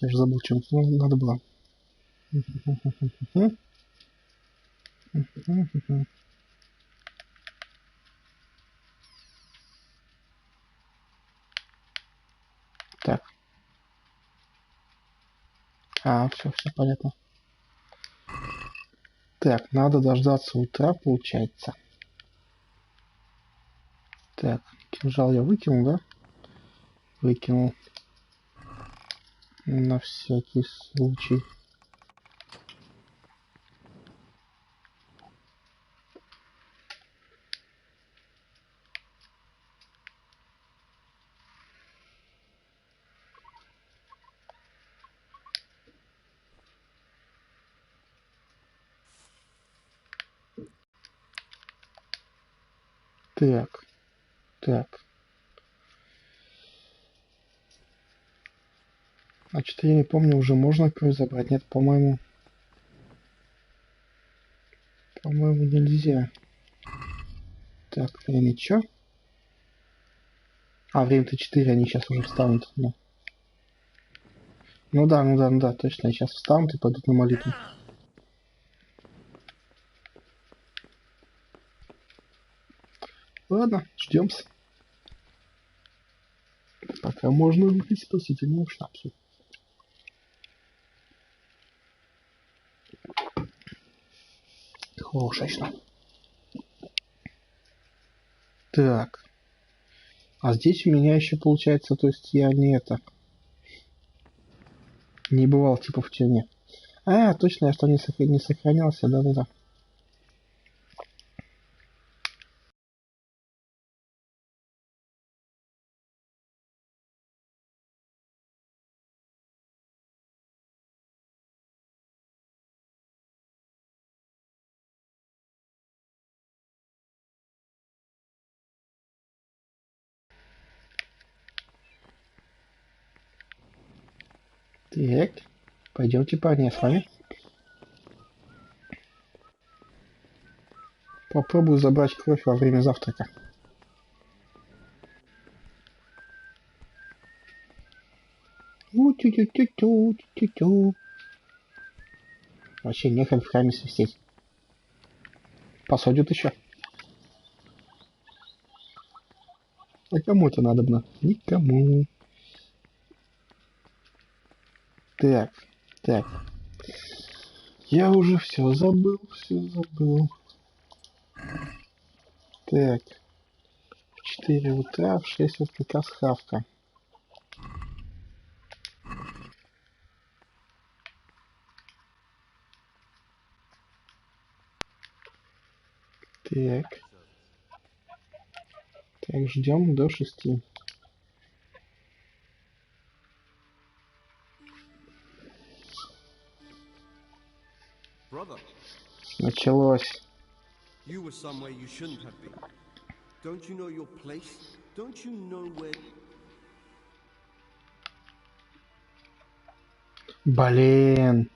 Я же забыл, чем надо было. Так. Все понятно. Так, надо дождаться утра, получается. Так, кинжал я выкинул, да? Выкинул. На всякий случай. Так. Так. Значит, я не помню, уже можно кровь забрать? Нет, по-моему... По-моему, нельзя. Так, время чё? Время-то 4, они сейчас уже встанут. Да. Ну да, точно, они сейчас встанут и пойдут на молитву. Ладно, ждем-с. Пока можно выпить спасительную шнапсу. Хорошечно. Так. А здесь у меня еще получается, то есть я не бывал типа в тюрьме. Точно, я что не сохранялся, да-да-да. Так, пойдемте, парни, я с вами. Попробую забрать кровь во время завтрака. Тю-тю-тю-тю-тю-тю. Вообще нехрен в храме свистеть. Посадят еще. А кому это надобно? Никому. Так. Я уже все забыл. Так. В 4 утра, в 6 вот как раз хавка. Так, ждем до 6. Началось. Блин.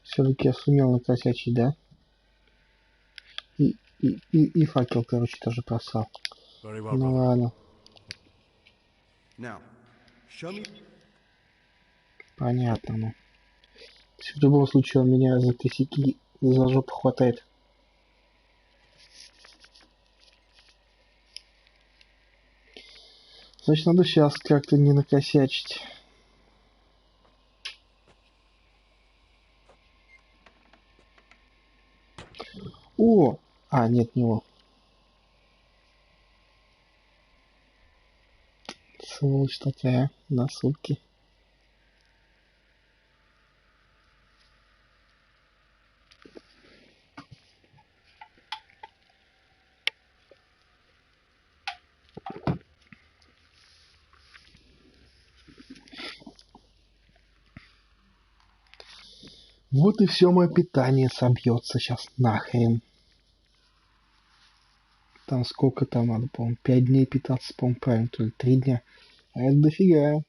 Все-таки я сумел накосячить, да? И факел, короче, тоже просал. Ну ладно. Понятно, ну. В любом случае, он меня за косяки за жопу хватает. Значит, надо сейчас как-то не накосячить. О! Нет, не его. Сволочь такая, на сутки. Вот и все мое питание собьется сейчас нахрен. Там сколько там надо, по-моему, 5 дней питаться, по-моему, правильно, то ли 3 дня. А это дофига.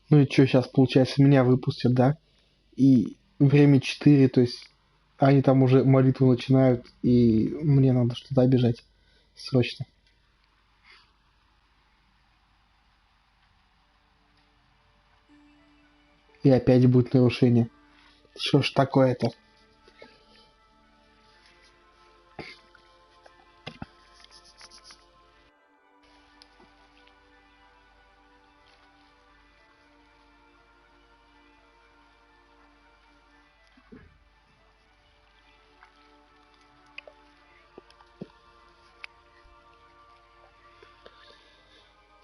Ну и что сейчас, получается, меня выпустят, да? И время 4, то есть они там уже молитву начинают, и мне надо что-то бежать срочно. И опять будет нарушение. Что ж такое-то?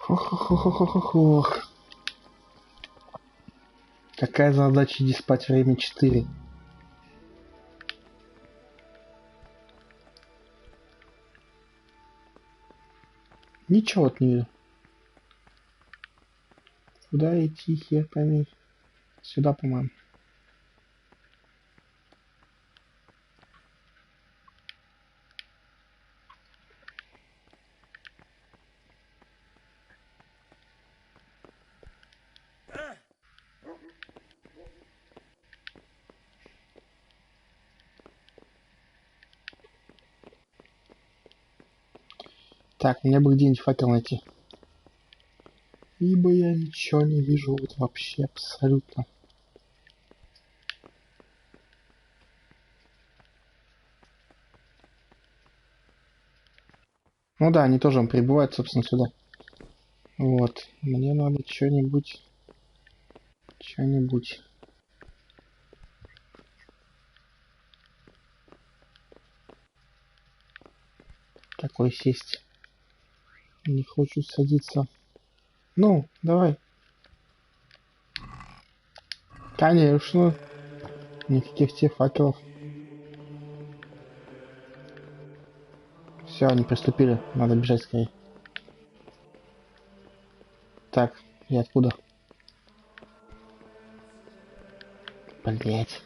Ох. Какая задача не спать время 4? Ничего вот не вижу. Куда идти, хер пойми. Сюда, по-моему. Так, мне бы где-нибудь факел найти. Ибо я ничего не вижу вот вообще абсолютно. Ну да, они тоже прибывают, собственно, сюда. Вот. Мне надо что-нибудь. Что-нибудь. Такой сесть. Не хочу садиться. Ну, давай. Конечно. Никаких тех факелов. Все, они приступили. Надо бежать скорее. Так, и откуда? Блять.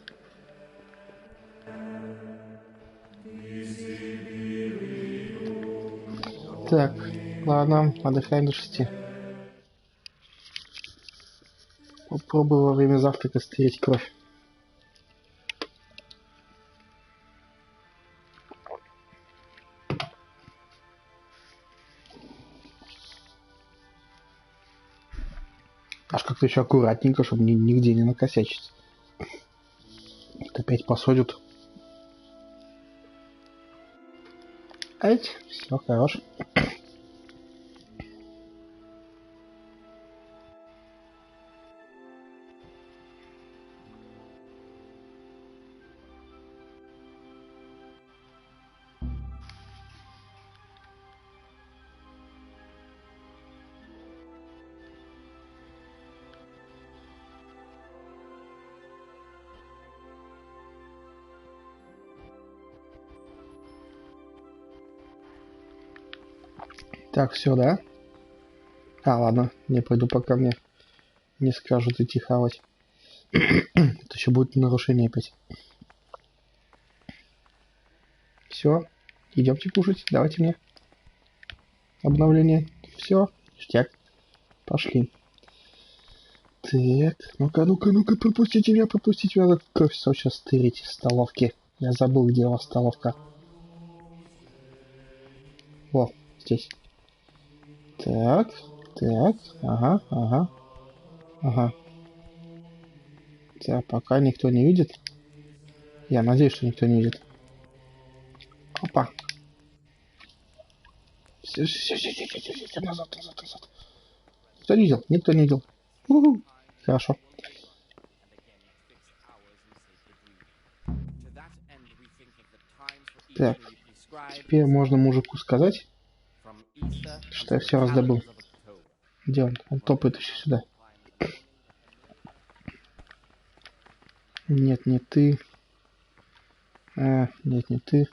Так, ладно, отдыхаем до 6. Попробую во время завтрака стереть кровь. Аж как-то еще аккуратненько, чтобы нигде не накосячить. Вот опять посадят. Ать, все, хорош. Так, все, да? А, ладно, не пойду, пока мне не скажут идти хавать. Это еще будет нарушение опять. Все, идемте кушать, давайте мне обновление. Все, ништяк, пошли. Так, ну-ка, пропустите меня, надо кровь сейчас стырить в столовке. Я забыл, где у вас столовка. Во, здесь. Так, ага. Так, пока никто не видит. Я надеюсь, что никто не видит. Опа. Все, назад. Кто не видел? Никто не видел. У-ху. Хорошо. Так, теперь можно мужику сказать, что я все раздобыл. Где он? Он топает еще сюда. Нет, не ты. Нет, не ты.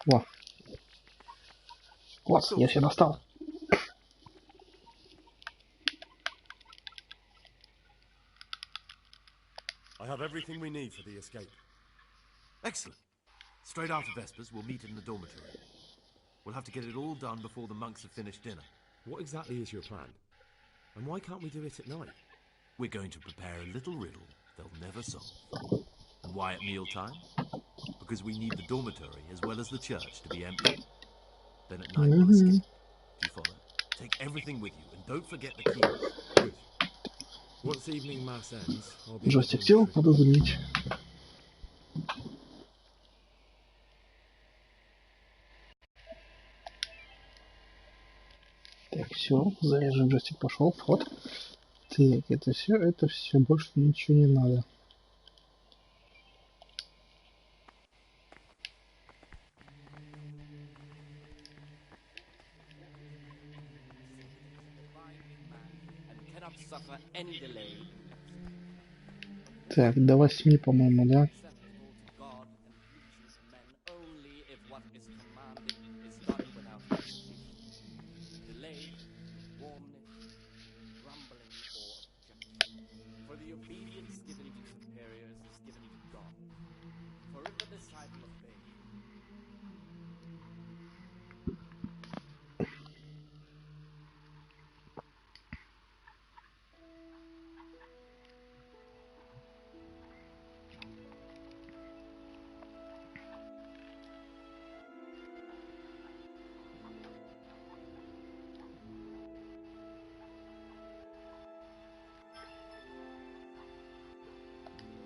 Во. Вот, я все достал. I have everything we need for the escape. Excellent. Straight after Vespers, we'll meet in the dormitory. We'll have to get it all done before the monks have finished dinner. What exactly is your plan? And why can't we do it at night? We're going to prepare a little riddle they'll never solve. And why at mealtime? Because we need the dormitory as well as the church to be empty. Then at night we'll escape. Do you follow? Take everything with you and don't forget the keys. Good. Once evening mass ends, I'll be at the Джойстик сел, dormitory. надо заменить. Так, все, заряжен джойстик пошел, вход. Так, это все, больше ничего не надо. Так, до 8, по-моему, да?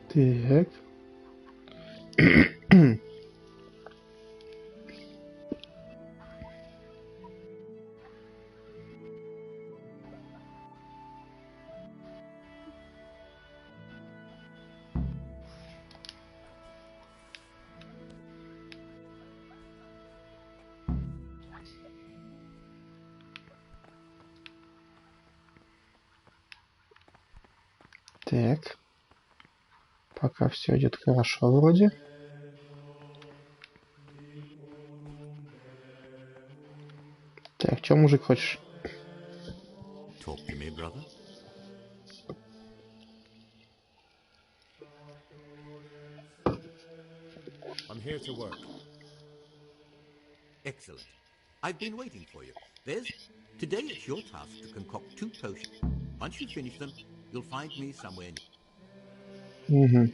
Так. Так. Пока все идет хорошо вроде. Так, что, мужик, хочешь? Talk to me, brother. I'm here to work. Excellent. I've been waiting for you. Today it's your task to concoct 2 potions. Once you finish them, you'll find me somewhere near. Угу.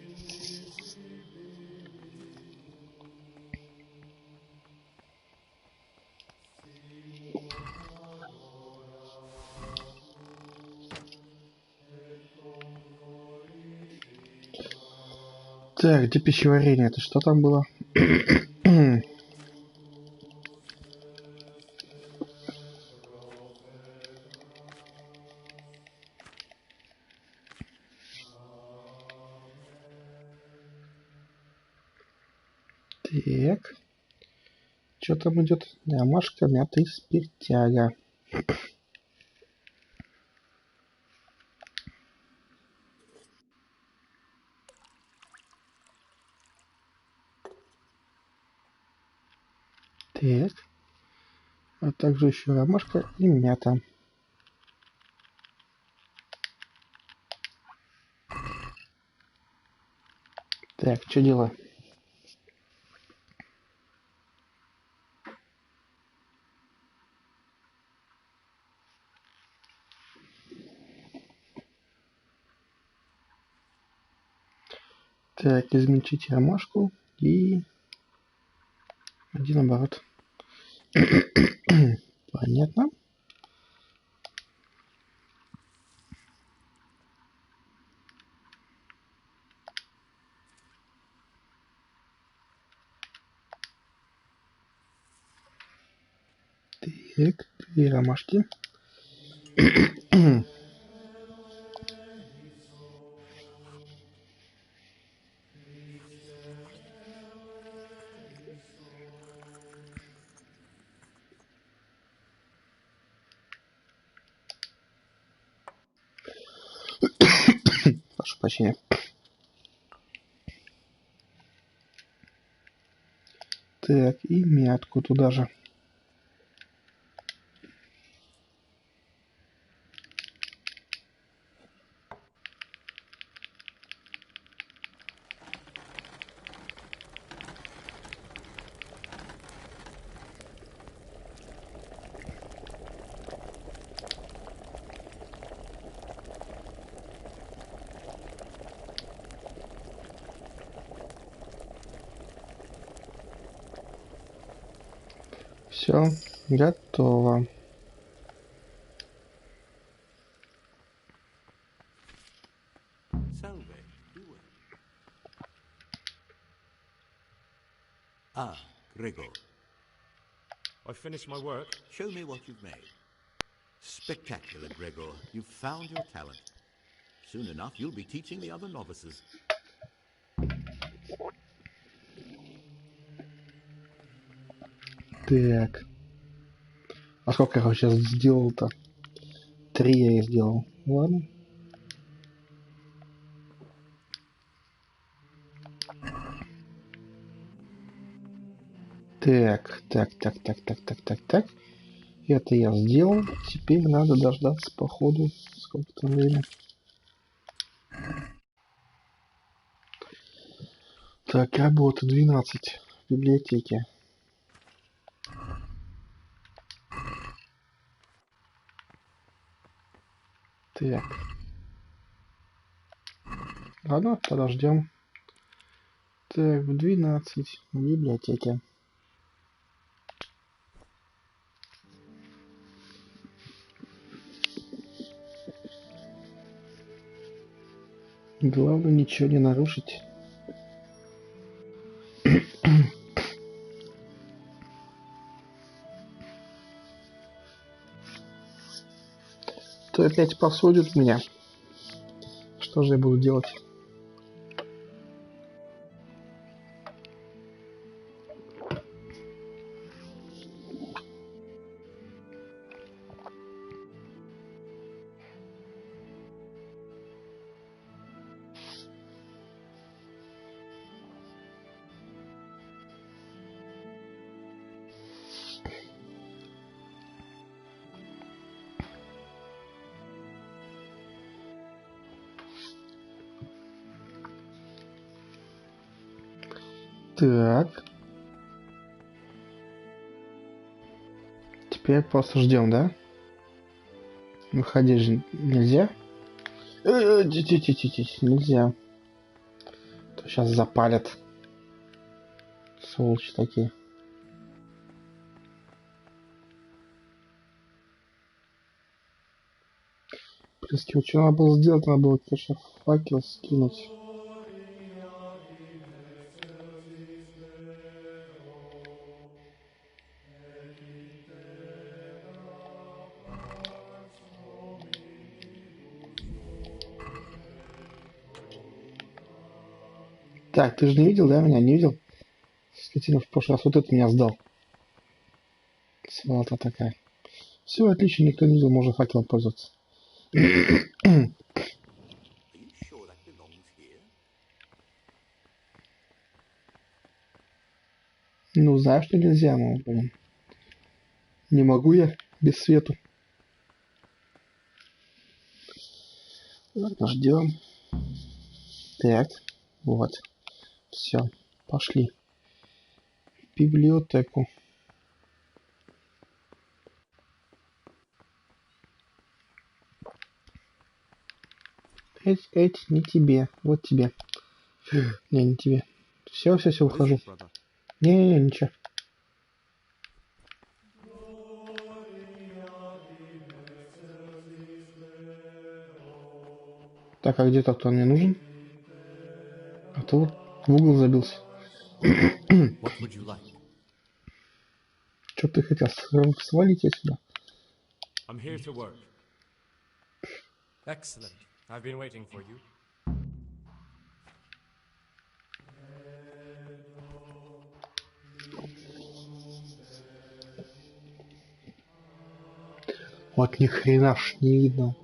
Так, где пищеварение? Это что там было? Так. Что там идет? Ромашка, мята и спиртяга. Так. А также еще ромашка и мята. Так, что дело? Так, измельчите ромашку и один оборот. Понятно. Так, 2 ромашки. Прошу прощения. Так, и мятку туда же. Все, готово. Salve, do it. Ah, Gregor. I finished my work. Show me what you've made. Spectacular, Gregor. You've found your talent. Soon enough, you'll be teaching the other novices. Так. А сколько я сейчас сделал-то? 3 я и сделал. Ладно. Так. Это я сделал. Теперь надо дождаться, походу, сколько-то время. Так, работа 12 в библиотеке. Так. Ладно, подождем. Так, в 12 в библиотеке. Главное ничего не нарушить. То опять посудят меня. Что же я буду делать? Так. Теперь просто ждем, да? Выходить же нельзя. Нельзя. То сейчас запалят. Сволочи такие. Плески, что надо было сделать? Надо было, конечно, факел скинуть. Так, ты же не видел, да, меня? Не видел? Скотина в прошлый раз вот это меня сдал. Сволота такая. Все, отлично, никто не видел, можно факелом пользоваться. Are you sure that belongs here? Ну, знаю, что нельзя, но, блин. Не могу я без свету. Ладно, ждем. Так, вот. Все, пошли. В библиотеку. Эть, не тебе. Вот тебе. Не тебе. Все, ухожу. Не, ничего. Так, а где тот, кто мне нужен? А то вот в угол забился. What would you like? Что ты хотел? Свалить отсюда. I'm here to work. Excellent. I've been waiting for you. Вот ни хрена ж не видно.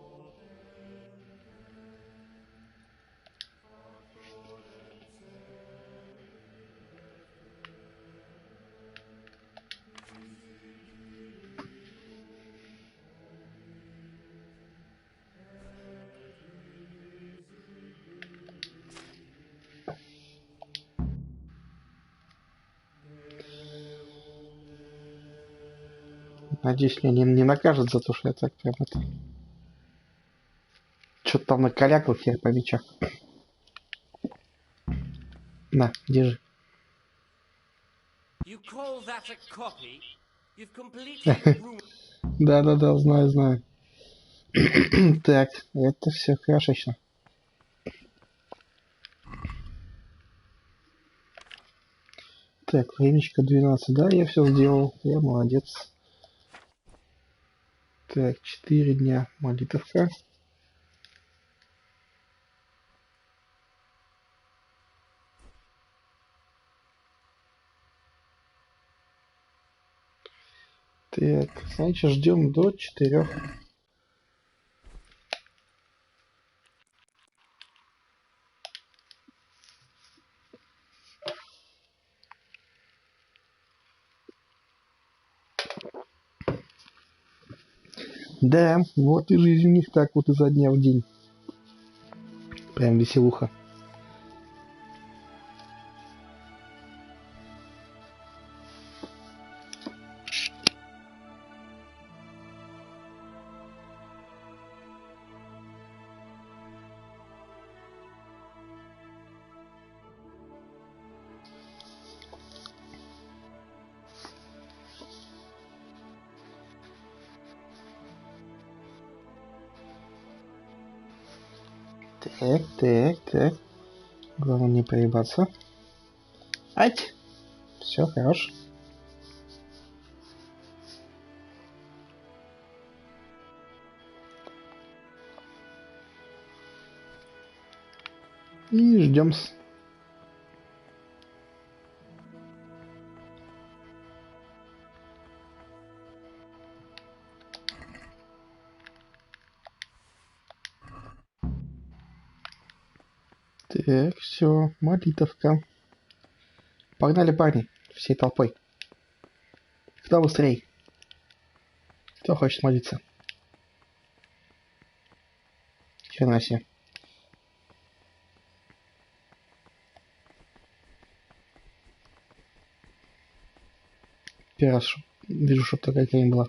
Надеюсь, меня не накажет за то, что я так прям это... Что-то там накалякал хер по мечах. На, держи. You call that a copy? You've completely ruined. Да-да-да, знаю. Так, это все хорошечно. Так, времечко 12, да, я все сделал, я молодец. Так, 4 дня молитовка. Так, значит, ждем до 4. Да, вот и жизнь у них так вот изо дня в день. Прям веселуха. Так. Главное не проебаться. Ать! Все, хорош. И ждем. Так, все, молитовка. Погнали, парни, всей толпой. Кто быстрей? Кто хочет молиться? Хрена себе. Первый раз вижу, что такая хрень была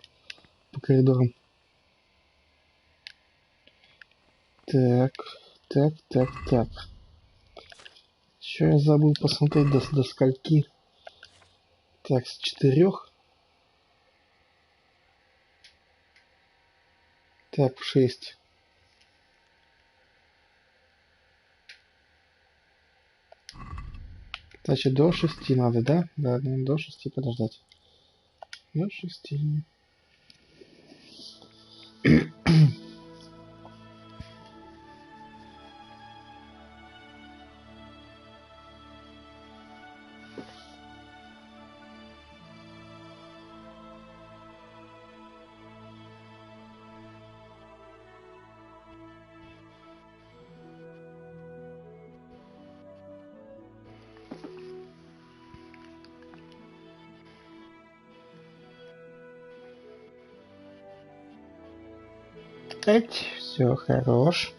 по коридорам. Так. Еще я забыл посмотреть до скольки. Так, с 4. Так, в 6. Значит, до 6 надо, да? Да, до 6 подождать. До 6. Все, хорош.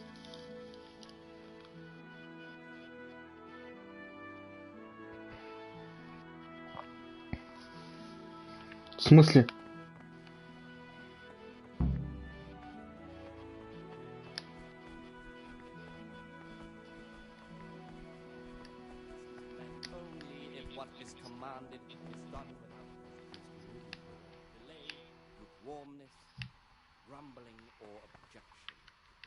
В смысле? Only if what is commanded is done without delay, lukewarmness, grumbling, or objection.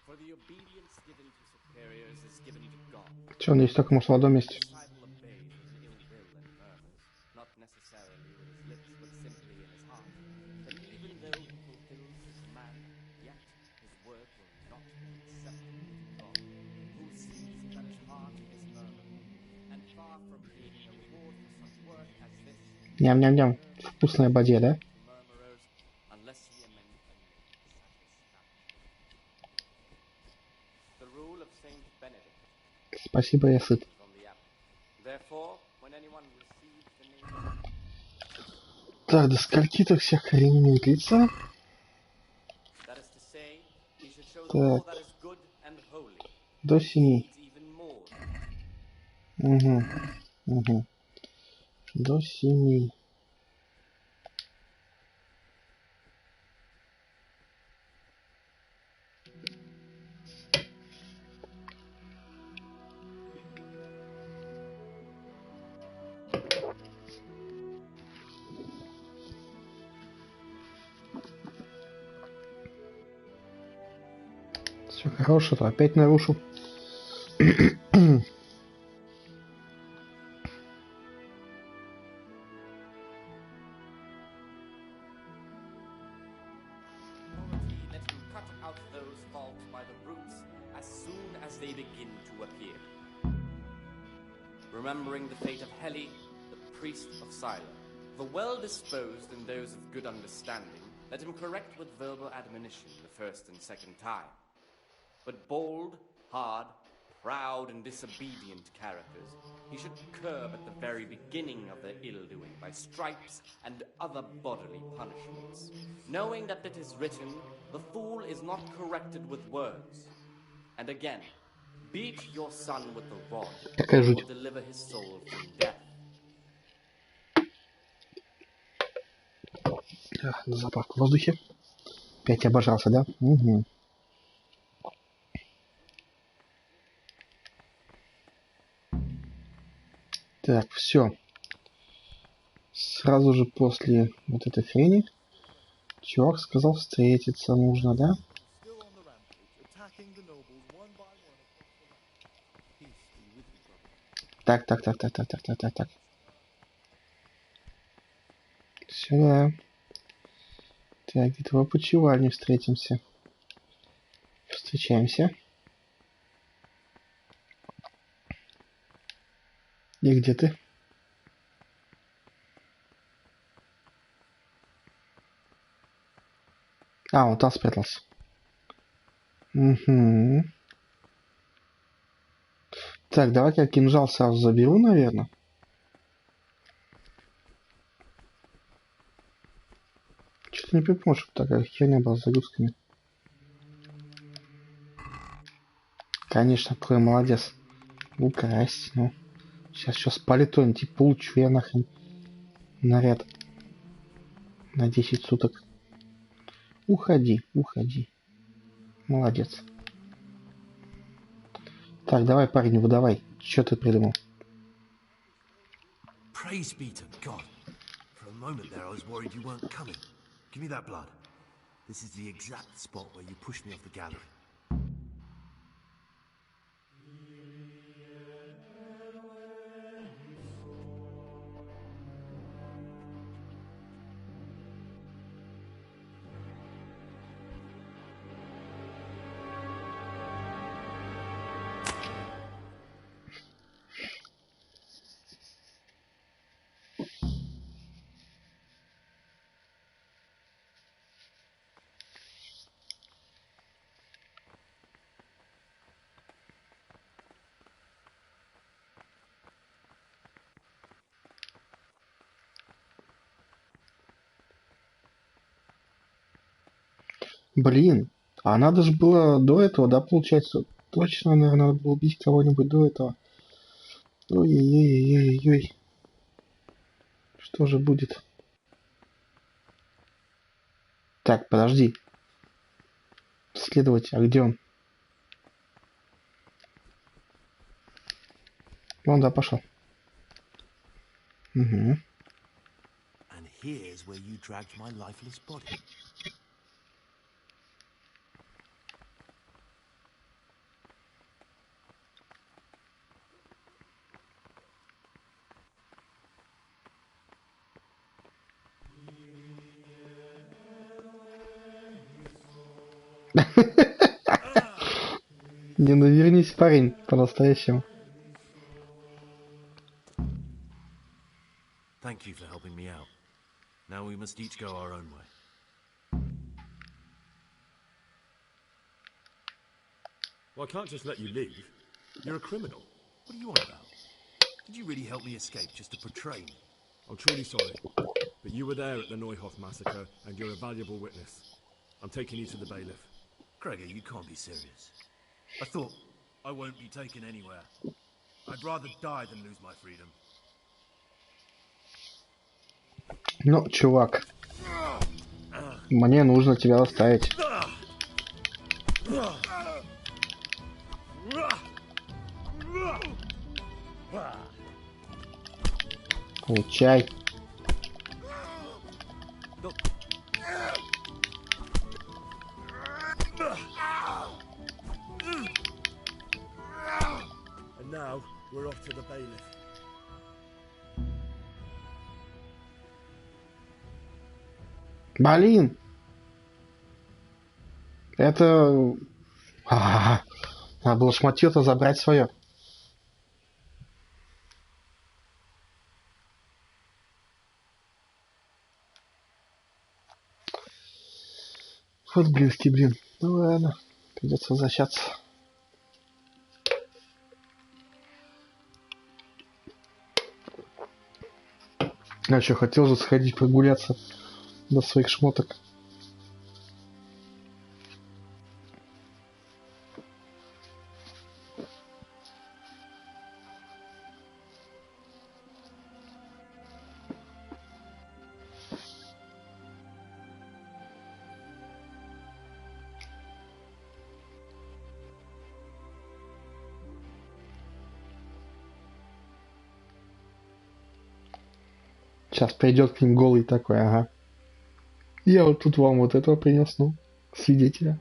For the obedience given to superiors is given to God. Че, он есть только в молодом месте? Disciple obeys with ill will and murmurs, not necessarily with his lips, but simply in his heart. But even though he fulfills his command, yet his word will not be acceptable to God, who sees that his heart is murmuring. And far from being a reward for such work as this, Ням-ням-ням. Вкусная бадья, да? murmurers, unless he amend and satisfaction. The rule of Saint Benedict Спасибо, я сыт. on the app. Therefore, when anyone receives the name, Так, до скольки-то вся хрень не длится? that is to say, he should show the Так. law that is good and holy. До 7. Needs even more. Угу. До 7. Все хорошо, то опять нарушу. Let him cut out those faults by the roots as soon as they begin to appear. Remembering the fate of Heli, the priest of Sila, the well-disposed and those of good understanding, let him correct with verbal admonition the first and second time. But bold, hard, proud, and disobedient characters he should curb at the very beginning of their ill-doing by stripes and other bodily punishments, knowing that it is written, the fool is not corrected with words. And again, beat your son with the rod, Какая or жуть. deliver his soul from death. На заправку в воздухе. Опять обожрался, да? Угу. Так, все. Сразу же после вот этой хрени чувак сказал, встретиться нужно, да? Так. Сюда. Так, где-то в опочивальне встретимся. Встречаемся. И где ты? А, он там спрятался. Угу. Так, давай-ка я кинжал сразу заберу, наверное. Что-то не припомню, чтобы такая херня была с загрузками. Конечно, какой молодец. Украсть, ну. Сейчас еще спалит кто-нибудь и получу я нахрен наряд на 10 суток. Уходи. Молодец. Так, давай, парень, выдавай. Что ты придумал? Praise be to God. For a moment there I was worried you weren't coming. Give me that blood. This is the exact spot where you pushed me off the gallery. Блин, а надо же было до этого, да, получается? Точно, наверное, надо было убить кого-нибудь до этого. Ой-ой-ой-ой-ой. Что же будет? Так, подожди. Следователь, а где он? Вон, да, пошел. Угу. And here's where you dragged my lifeless body. Не навернись, парень, по-настоящему. Thank you for helping me out. Now we must each go our own way. Well, I can't just let you leave. You're a criminal. What are you on about? Did you really help me escape just to betray me? I'm truly sorry. But you were there at the Neuhoff massacre, and you're a valuable witness. I'm taking you to the bailiff. Gregor, you can't be serious. I thought I won't be taken anywhere. I'd rather die than lose my freedom. Ну, чувак, мне нужно тебя оставить. Получай. We're off to the bailiff. Блин! Это... Надо было шматье-то забрать свое. Вот близкий, блин. Ну ладно, придется возвращаться. Я что, хотел же сходить прогуляться до своих шмоток. Сейчас придет к ним голый такой, ага. Я вот тут вам вот этого принес, ну, свидетеля.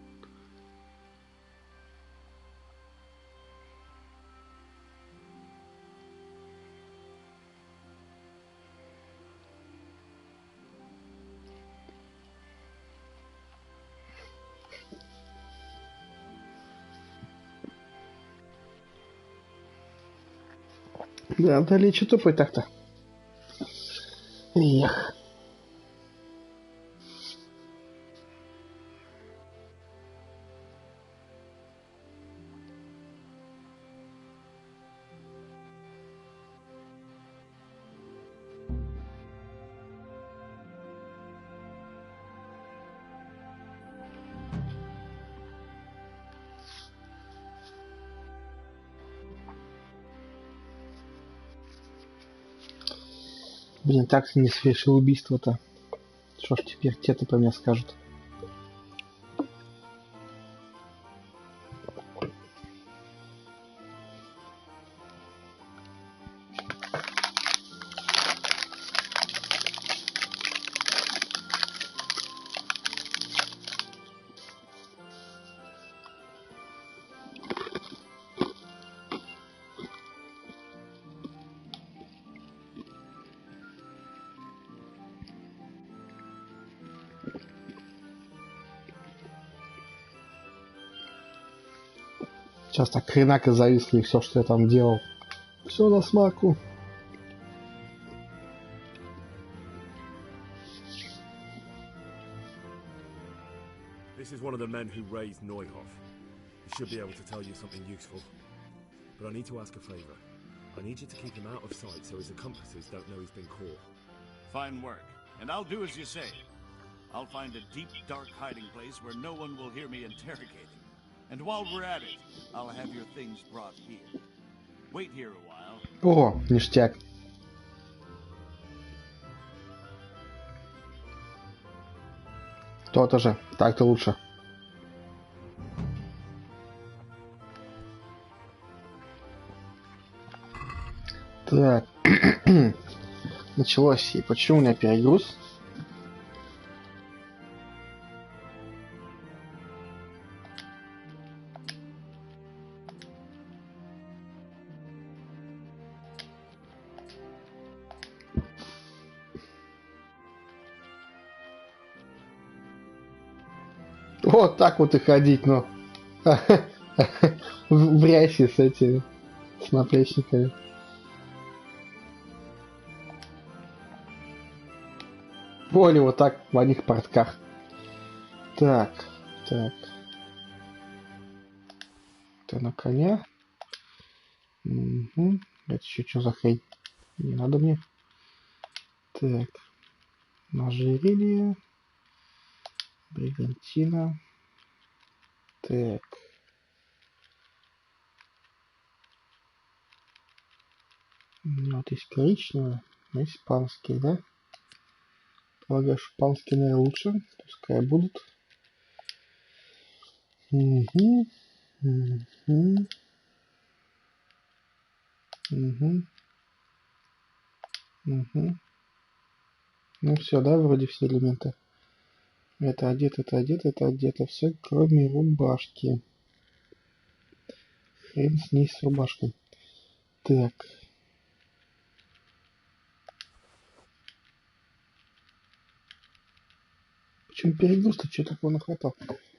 Да, далее что тупой так-то. Эх. Блин, так не совершил убийство-то. Что ж теперь те-то по мне скажут? Сейчас так хренак и зависли все, что я там делал. Все на смаку. This is one of the men who raised Neuhoff. He should be able to tell you something useful. But I need to ask a favor. I need you to keep him out of sight so his accomplices don't know he's been caught. Fine work. And I'll do as you say. I'll find a deep, dark hiding place where no one will hear me interrogating. And while we're at it, I'll have your things brought here. Wait here a while. О, ништяк. То-то же. Так-то лучше. Так. Началось. И почему у меня перегруз? Вот так вот и ходить, ну. В рясе с этими, с наплечниками. Более вот так в одних портках. Так, так. Это на коня. Угу. Это еще что за хрень? Не надо мне. Так. Ожерелье. Бригантина. Так. Вот есть коричневый, а есть панский, да? Полагаю, что панские, наверное, лучше. Пускай будут. Угу. Угу. Угу. Угу. Ну все, да, вроде все элементы. Это одето, это одето, это одето. Все, кроме рубашки. Хрен с ней с рубашкой. Так. Почему перегруз-то? Что такого нахватал?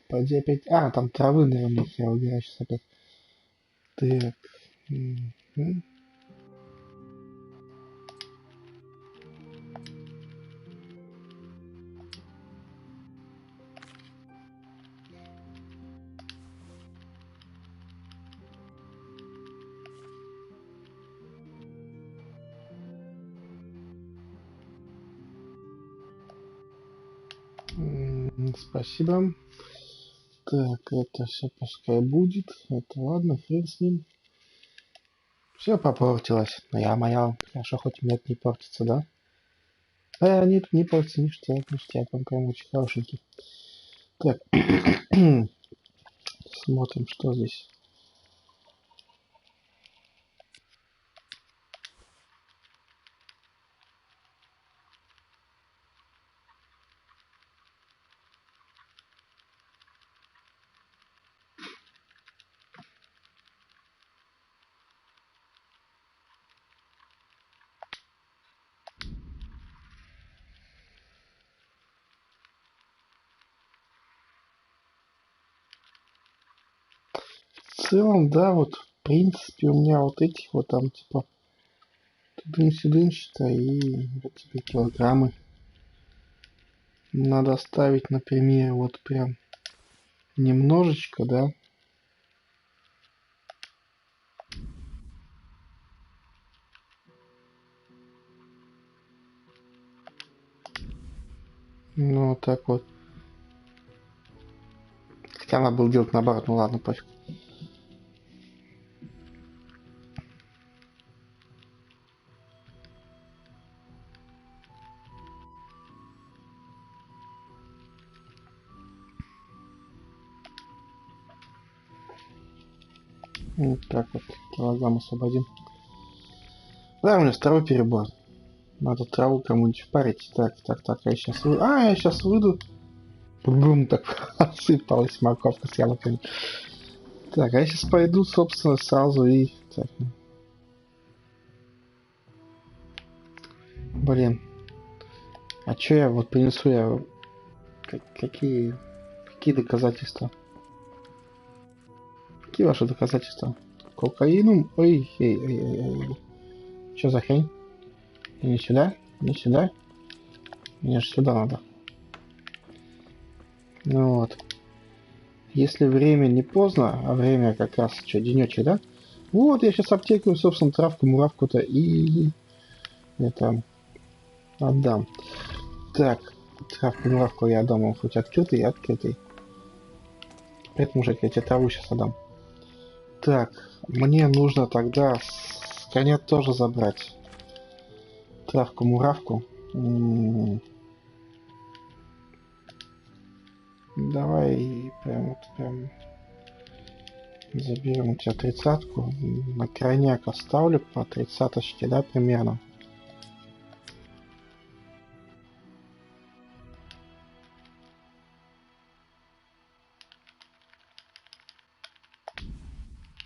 Пойди опять... А, там травы, наверное, я убираю сейчас опять. Так. Мгм. Спасибо. Так, это все пускай будет. Это ладно, хрен с ним. Все попортилось. Но я моя. Хорошо, хоть у меня это не портится, да? Нет, не портится, ништяк, ништяк. Он прям очень хорошенький. Так. Смотрим, что здесь. В целом, да, вот, в принципе, у меня вот эти вот там, типа, тудынь-сюдынь-то и вот тебе килограммы. Надо оставить, например, вот прям немножечко, да. Ну, вот так вот. Хотя надо было делать наоборот, ну ладно, пофиг. Вот так вот, килограмм освободим. Да, у меня второй перебор. Надо траву кому-нибудь впарить. Так, я сейчас выйду. Я сейчас выйду. Бум, так осыпалась морковка с яблоками. Так, я сейчас пойду, собственно, сразу и... Так. Блин. А чё я вот принесу я... Какие доказательства? Какие ваши доказательства? Кокаину? Ой, эй. Чё за хрень? Не сюда? Не сюда? Мне же сюда надо. Ну вот. Если время не поздно, а время как раз что, денечек, да? Вот, я сейчас аптеку, собственно, травку-муравку-то и это отдам. Так, травку-муравку я отдам, он хоть открытый и открытый. Поэтому, мужик, я тебе траву сейчас отдам. Так, мне нужно тогда с коня тоже забрать травку-муравку. Давай прям заберем у тебя 30-ку. На крайняк оставлю по 30-очке, да, примерно.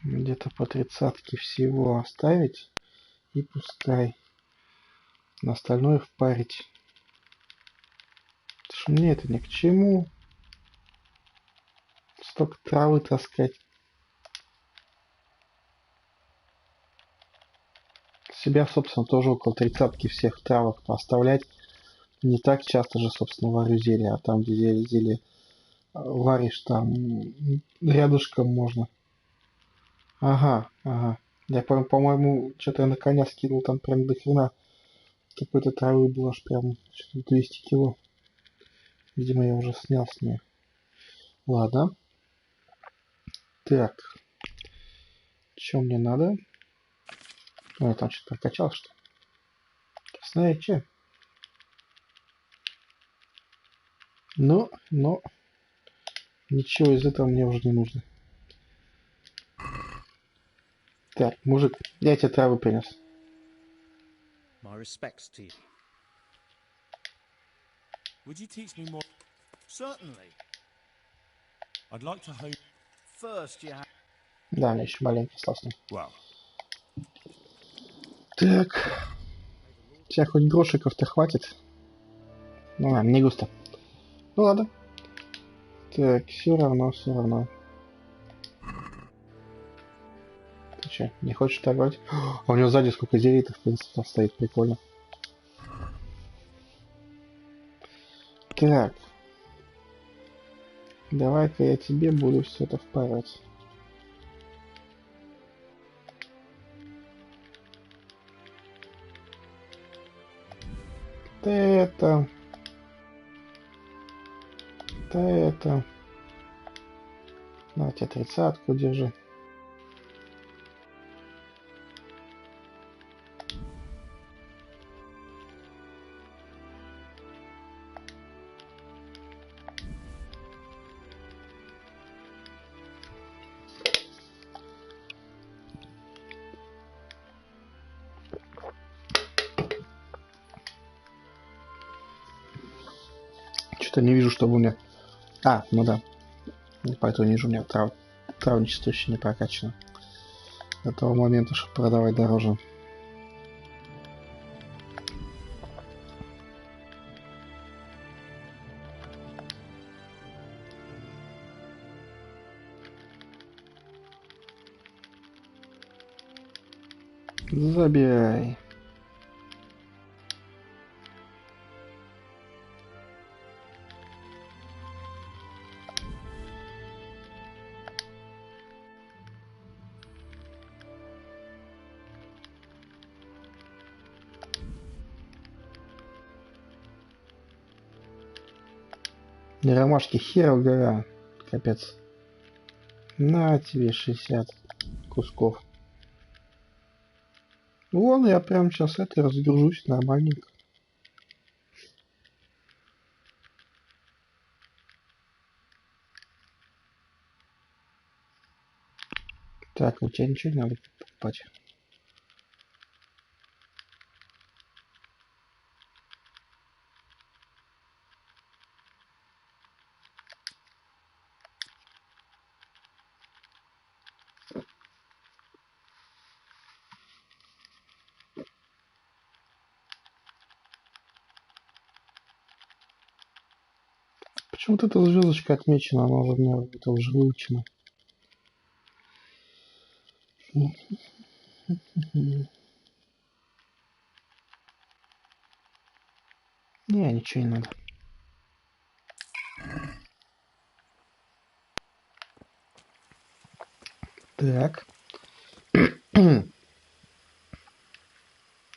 Где-то по 30-ке всего оставить. И пускай. На остальное впарить. Потому что мне это ни к чему. Столько травы таскать. Себя, собственно, тоже около 30-ки всех травок поставлять. Не так часто же, собственно, варю зелье. А там, где зелье варишь, там рядышком можно. Ага. Я, по-моему, что-то я на коня скинул, там прям до хрена какой-то травы было, аж прям 200 кило. Видимо, я уже снял с нее. Ладно. Так. Что мне надо? Ой, там что-то прокачал, что ли? Красная че? Но ничего из этого мне уже не нужно. Так, мужик, я тебе травы принес. My respects to you. Would you teach me more? Certainly. I'd like to hope. First, you have. Да, мне еще маленький остался. Well, Так. Тебя хоть грошиков-то хватит? Ну ладно, не густо. Ну ладно. Так, все равно, все равно. Ты че, не хочешь торговать? А у него сзади сколько зеритов, в принципе, стоит, прикольно. Так. Давай-ка я тебе буду все это впарать. Это. Это. На тебе 30-ку держи. Что-то не вижу, чтобы у меня... А, ну да. Поэтому не вижу, у меня травничество еще не прокачано. До того момента, чтобы продавать дороже. Забирай. Ромашки хера гора. Капец. На тебе 60 кусков. Вон, я прям сейчас это разгружусь нормальненько. Так, у тебя ничего не надо покупать. Почему вот эта звездочка отмечена? Она уже мне это уже выучена. Не, ничего не надо. Так.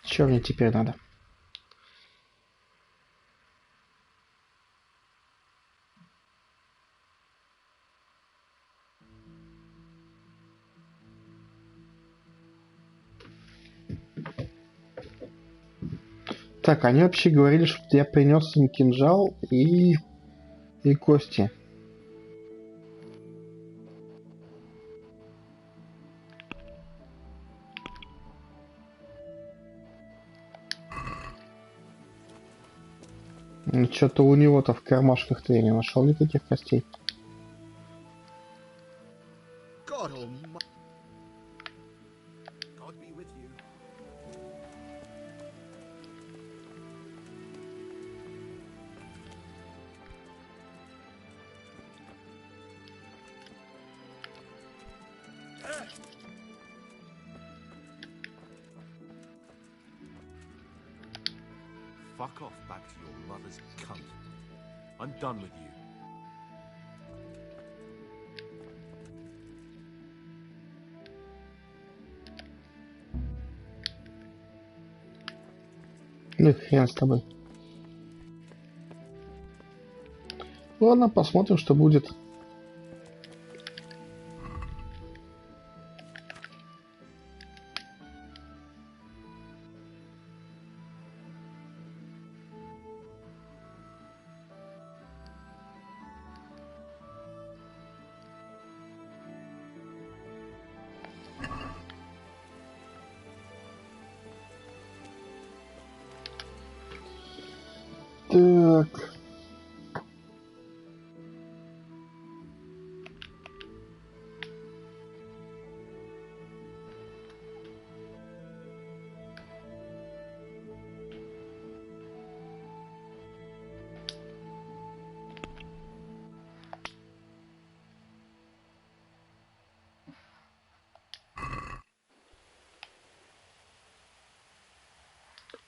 Что мне теперь надо? Так, они вообще говорили, что я принес им кинжал и кости. Что-то у него-то в кармашках-то я не нашел никаких костей. God be with you. Fuck off back to your mother's cunt. I'm done with you. Ну хрен с тобой. Ладно, посмотрим, что будет. Так.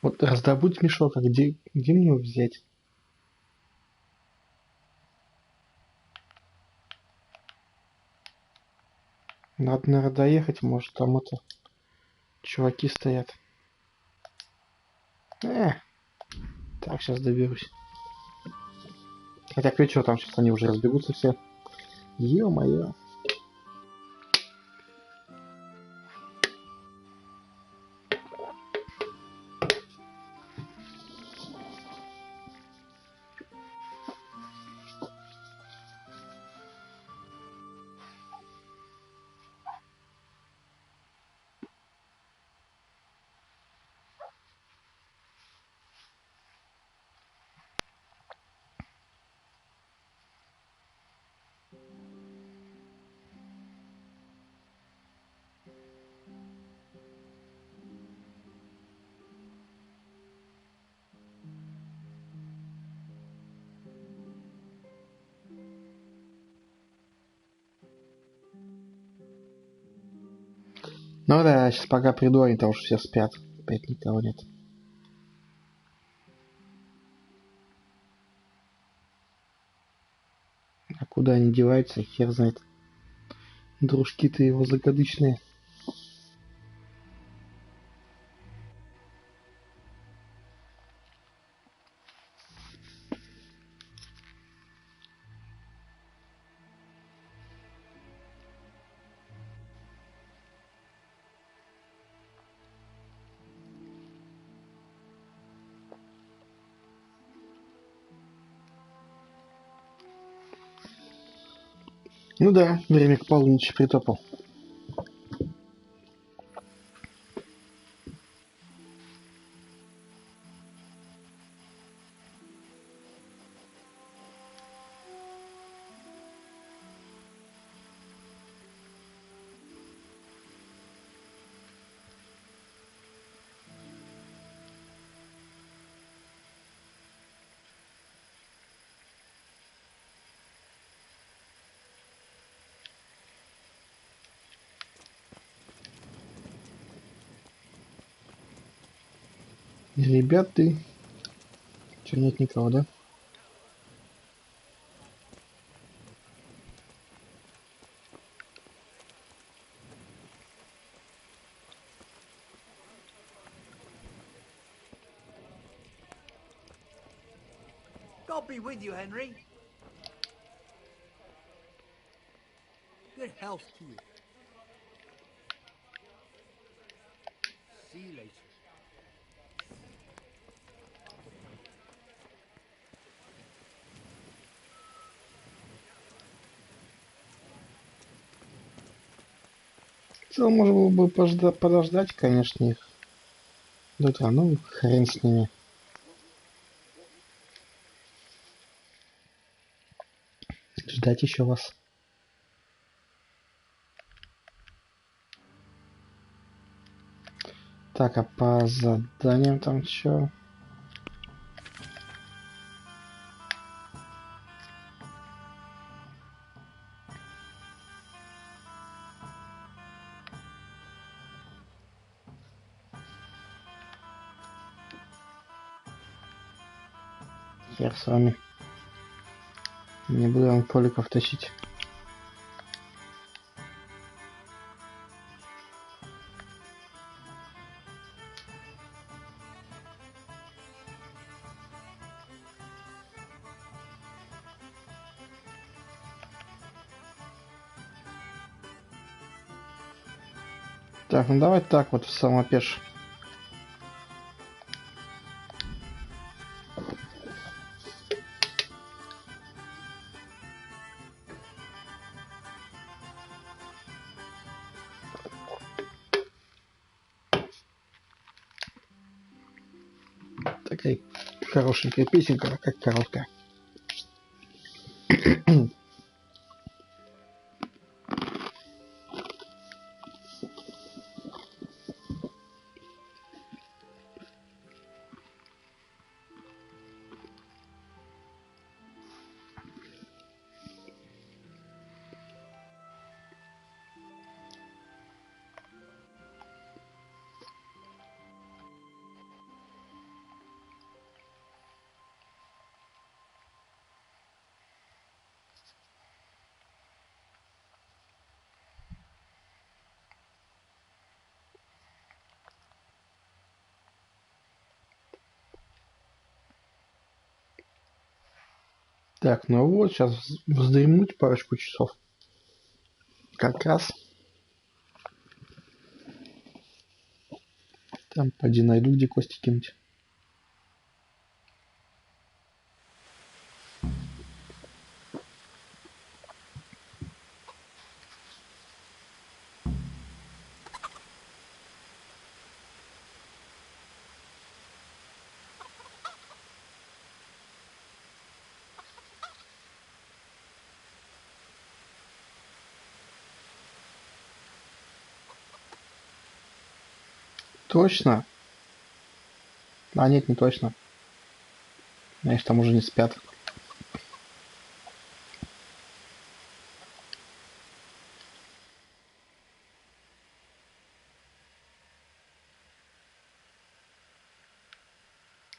Вот раздобудь мешок, а где мне его взять? Надо, наверное, доехать, может, там это... Чуваки стоят. Так, сейчас доберусь. Хотя, ты что, там сейчас они уже разбегутся все. Ё-моё. Ну да, сейчас пока приду, они там уже все спят. Опять никого нет. А куда они деваются, хер знает. Дружки-то его загадочные. Ну да, время к полуночи притопал. Ребята, что, нет никого, да? God be with you, Henry. Good health to you. See you later. Что, можно было бы подождать, конечно, их. Да, ну, хрен с ними. Ждать еще вас. Так, а по заданиям там что? Хер с вами. Не буду вам поликов тащить. Так, ну давай так вот в самопеш. Такая хорошенькая песенка, как короткая. Так, ну вот, сейчас вздремнуть парочку часов. Как раз. Там поди найду, где кости кинуть. Точно? А нет, не точно. Знаешь, там уже не спят.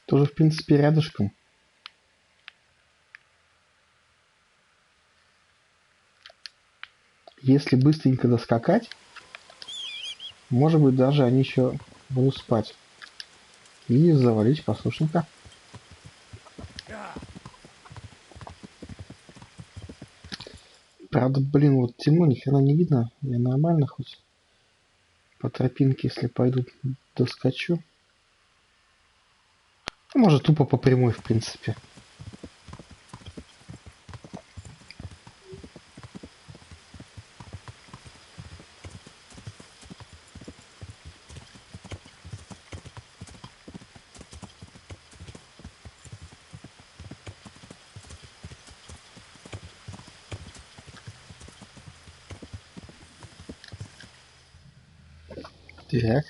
Тоже, в принципе, рядышком. Если быстренько доскакать, может быть, даже они еще будут спать. И завалить послушника. Правда, блин, вот темно, ни хрена не видно. Я нормально хоть по тропинке, если пойду, доскочу. Ну, может, тупо по прямой, в принципе. Так.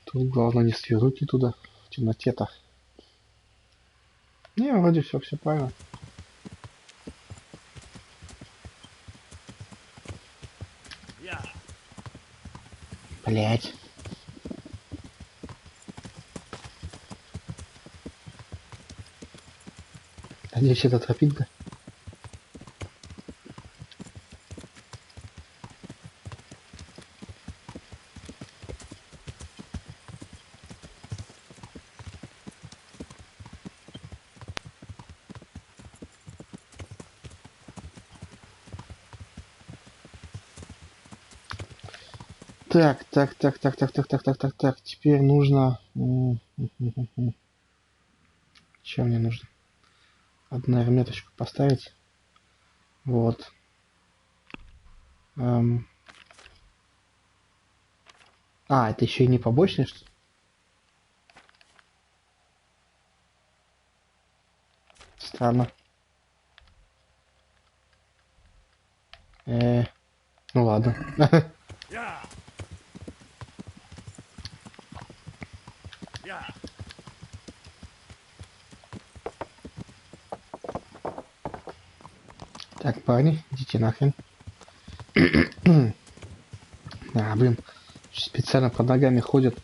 Тут главное не свернуть не туда, в темноте-то. Не, вроде все правильно. Блять. Надеюсь, это тропинка. Так. Теперь нужно... Чем мне нужно? Одну меточку поставить. Вот. А, это еще и не побочный, что ли? Странно. Ну ладно. Так, парни, идите нахрен. Блин, специально под ногами ходят.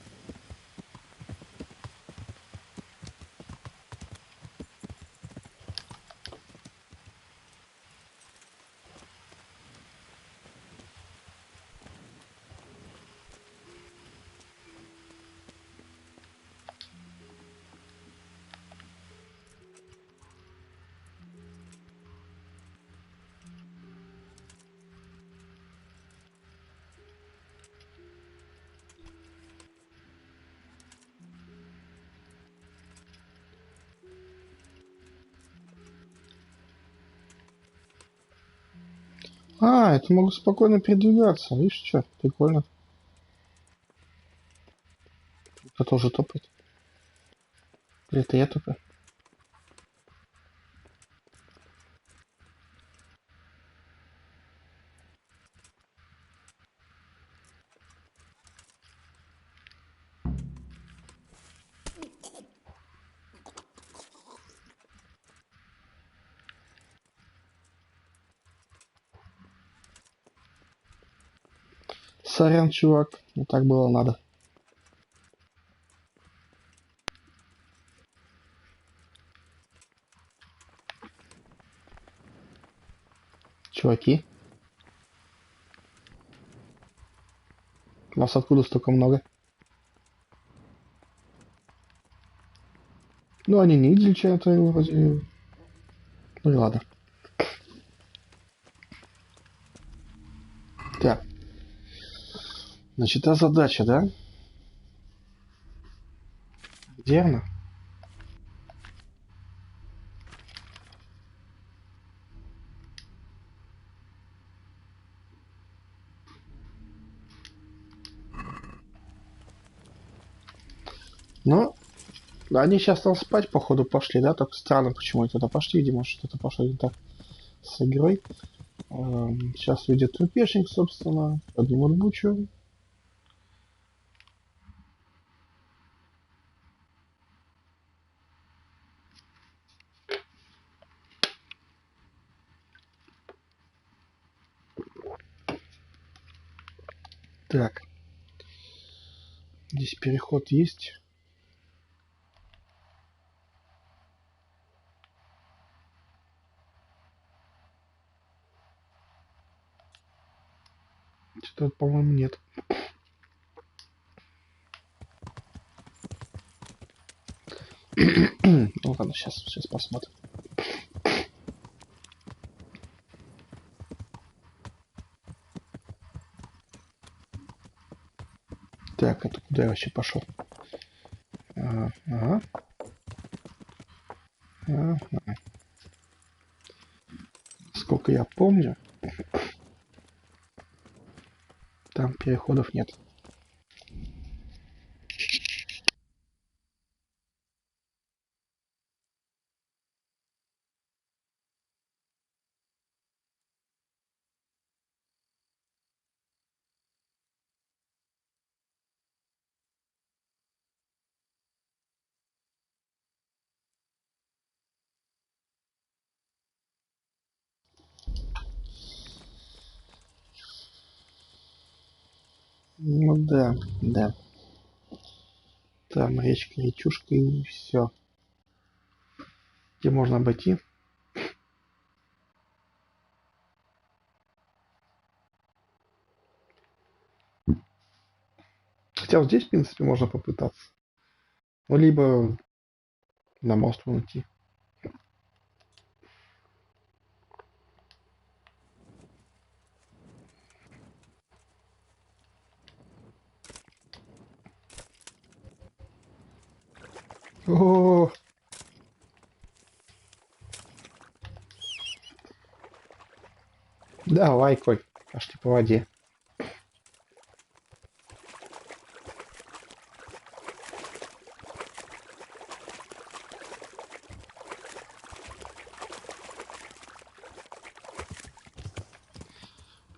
Это могу спокойно передвигаться. Видишь, что? Прикольно. Это тоже топает. Или это я топаю? Сорян, чувак. Не так было надо. Чуваки. Вас откуда столько много? Ну, они не видели, что это вроде Ну и ладно. Так. Значит, та задача, да? Где она? Ну, они сейчас там спать, походу, пошли, да? Только странно, почему они туда пошли. Видимо, что-то пошло не так с игрой. Сейчас уйдет трупешник, собственно. Поднимут бучу. Так. Здесь переход есть. Что-то, по-моему, нет. Ну ладно, сейчас посмотрим. Так, это куда я вообще пошел? Ага. Ага. Сколько я помню, там переходов нет. Ну да, да. Там речка, речушка и все. Где можно обойти? Хотя вот здесь, в принципе, можно попытаться. Ну, либо на мост уйти. О, давай, Коль, пошли по воде.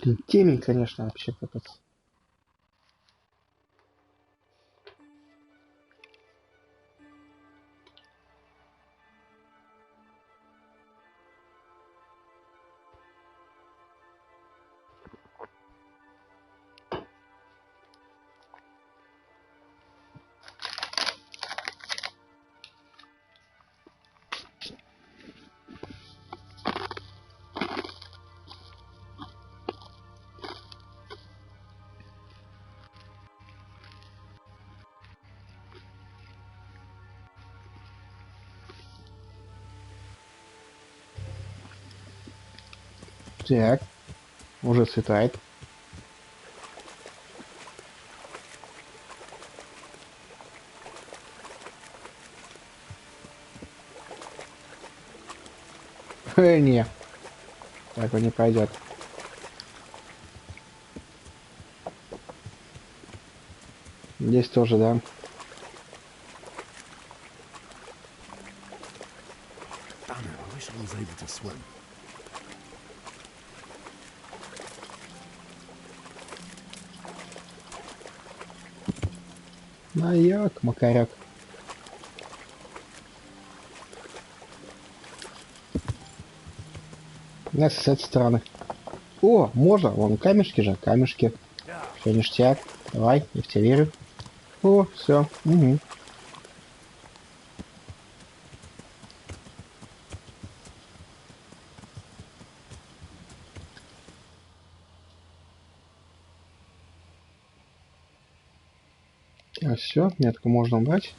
Блин, темень, конечно, вообще капец. Так, уже светает. Не, так он не пойдет. Здесь тоже, да. Damn it, I wish I was able to swim. Маяк, макаряк. Нас с этой стороны. О, можно, вон камешки же, камешки. Все ништяк. Давай, я в тебя верю. О, все. Угу. А все, метку можно убрать.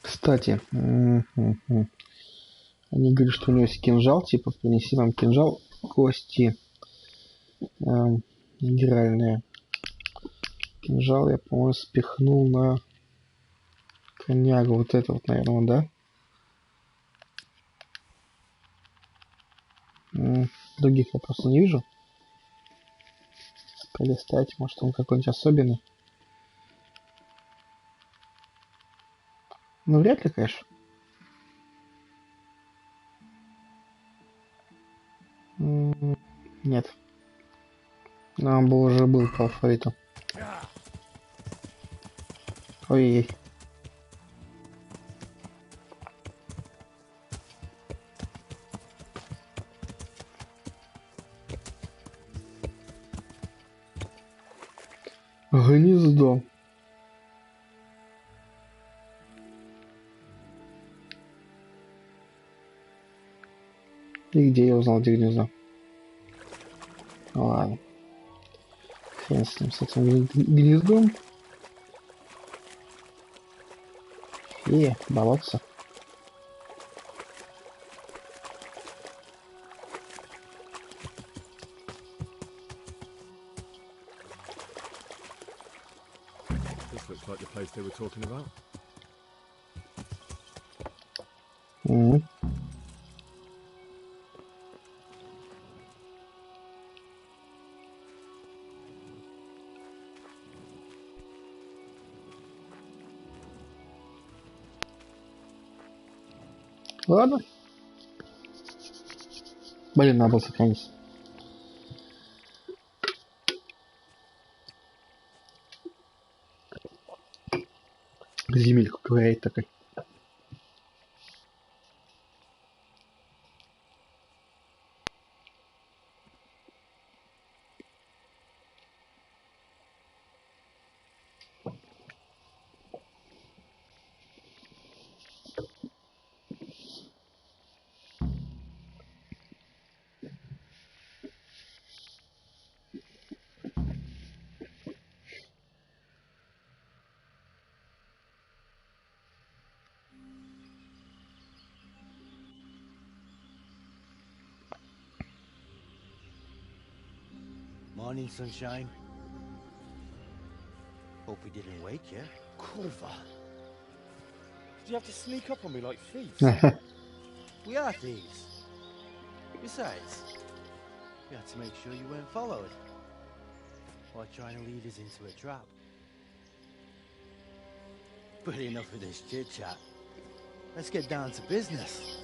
Кстати, они говорят, что у него есть кинжал, типа, принеси нам кинжал, кости игральные. Кинжал я, по-моему, спихнул на конягу. Вот это вот, наверное, да? Других я просто не вижу. Полистать, может, он какой-нибудь особенный. Ну, вряд ли, конечно. Нет. Но он бы уже был по алфавиту. Ой-ой-ой. Гнездо. И где я узнал, где гнездо? Ну, ладно. Хрен с ним, с этим гнездом. И болотце. This looks like the place they were talking about. Ладно. Блин, надо было сохранить. Земельку ковыряет такой. Morning, sunshine. Hope we didn't wake you. Corva! Did you have to sneak up on me like thieves? We are thieves. Besides, we had to make sure you weren't followed. Or trying to lead us into a trap. But enough of this chit-chat. Let's get down to business.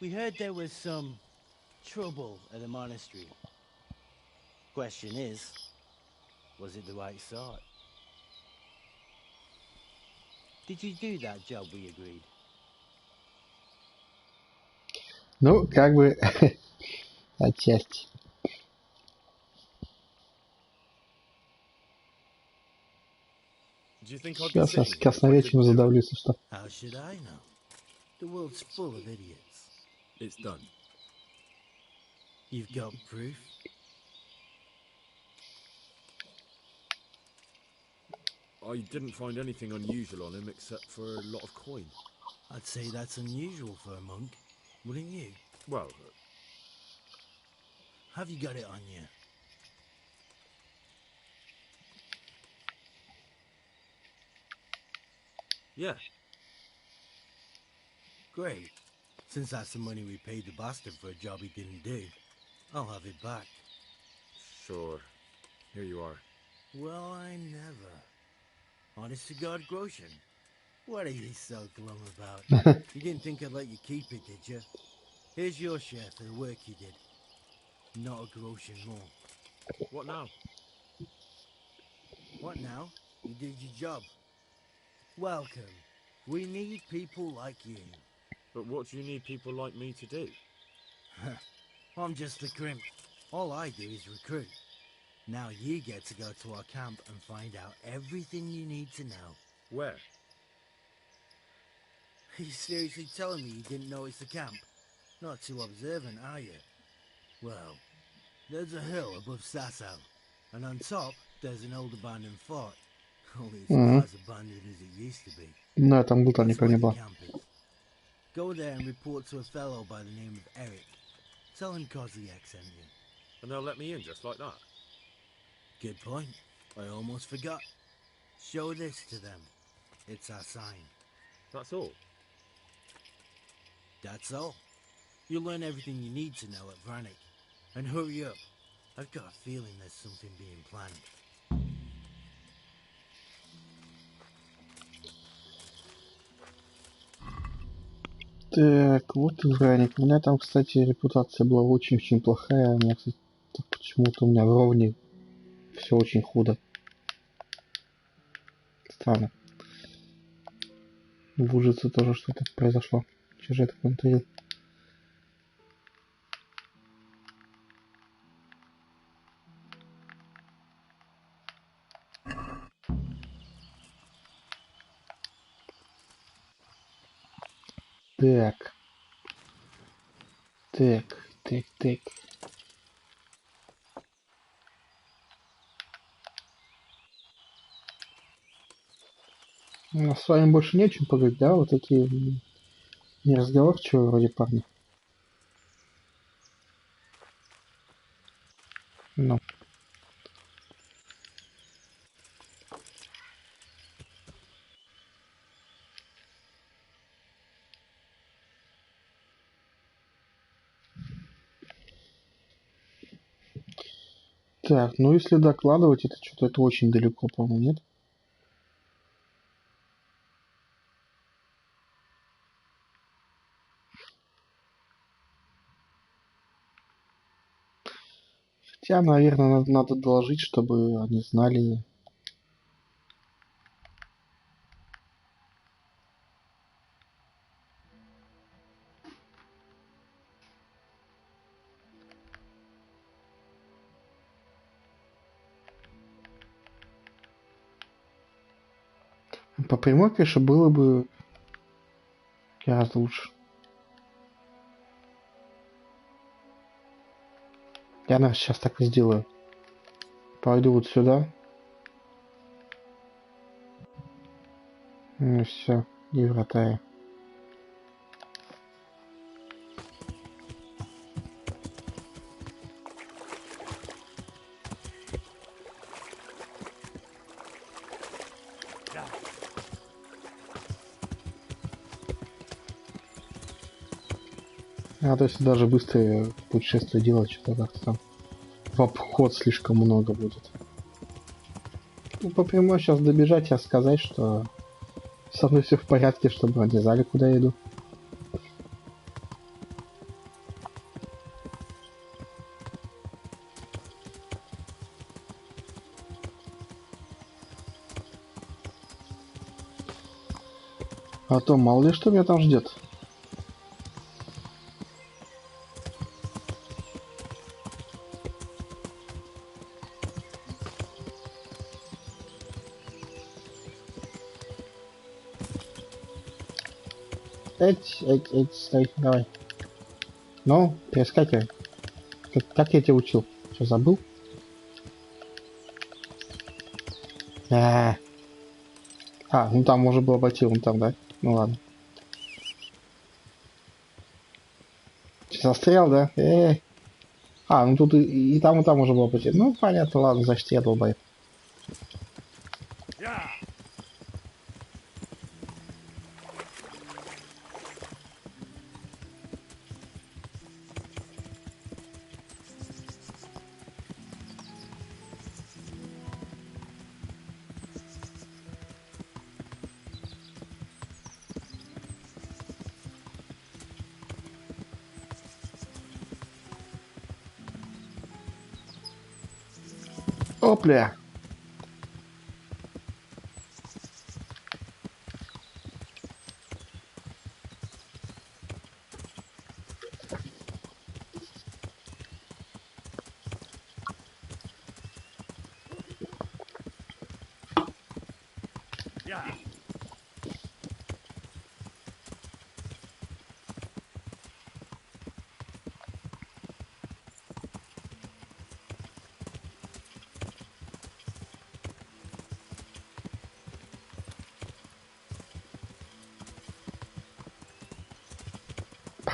We heard there was some trouble at the monastery. Question is, was it the right sort? Did you do that job we agreed? Ну, как бы отчасти. Do you think I'd be Сейчас sitting here if I красноречием couldn't do it? задавлю, если что. How should I know? The world's full of idiots. It's done. You've got proof? I didn't find anything unusual on him except for a lot of coin. I'd say that's unusual for a monk, wouldn't you? Well, Have you got it on you? yeah. Great. Since that's the money we paid the bastard for a job he didn't do, I'll have it back. Sure. Here you are. Well, I never. Honest to God, Groshen. What are you so glum about? You didn't think I'd let you keep it, did you? Here's your share for the work you did. Not a Groshen more. What now? What now? You did your job. Welcome. We need people like you. But what do you need people like me to do? I'm just the crimp. All I do is recruit. Now you get to go to our camp and find out everything you need to know. Where? Are you seriously telling me you didn't know it's the camp? Not too observant, are you? Well, there's a hill above Sasau, and on top there's an old abandoned fort. Only it's not as abandoned as it used to be. No, там был, там That's никого where не the было. camp is. Go there and report to a fellow by the name of Eric. Tell him Kozliak sent you. And they'll let me in just like that? Good point. I almost forgot. Show this to them. It's our sign. That's all? That's all. You'll learn everything you need to know at Vranik. And hurry up. I've got a feeling there's something being planned. Так, вот и Враник. У меня там, кстати, репутация была очень-очень плохая. У меня, кстати, почему-то у меня в ровне все очень худо. Странно. В Ужице тоже что-то произошло. Что же я такое натворил? Так. Так. У нас с вами больше не о чем поговорить, да? Вот такие неразговорчивые вроде парни. Ну. Так, ну если докладывать, это что-то это очень далеко, по-моему, нет? Хотя, наверное, надо доложить, чтобы они знали. По прямой, конечно, было бы гораздо лучше. Я, наверное, сейчас так и сделаю. Пойду вот сюда. И все. И вратарь. А то есть даже быстрое путешествие делать, что-то как-то там в обход слишком много будет. Ну, по прямой сейчас добежать и сказать, что со мной все в порядке, чтобы они знали, куда я иду. А то мало ли что меня там ждет. Стой, давай. Ну, перескакивай. Как я тебя учил? Что, забыл? Ну там можно было обойти, вон там, да? Ну ладно. Застрял, да? Ну тут и там можно было обойти. Ну, понятно, ладно, значит, я долбоеб. Опля!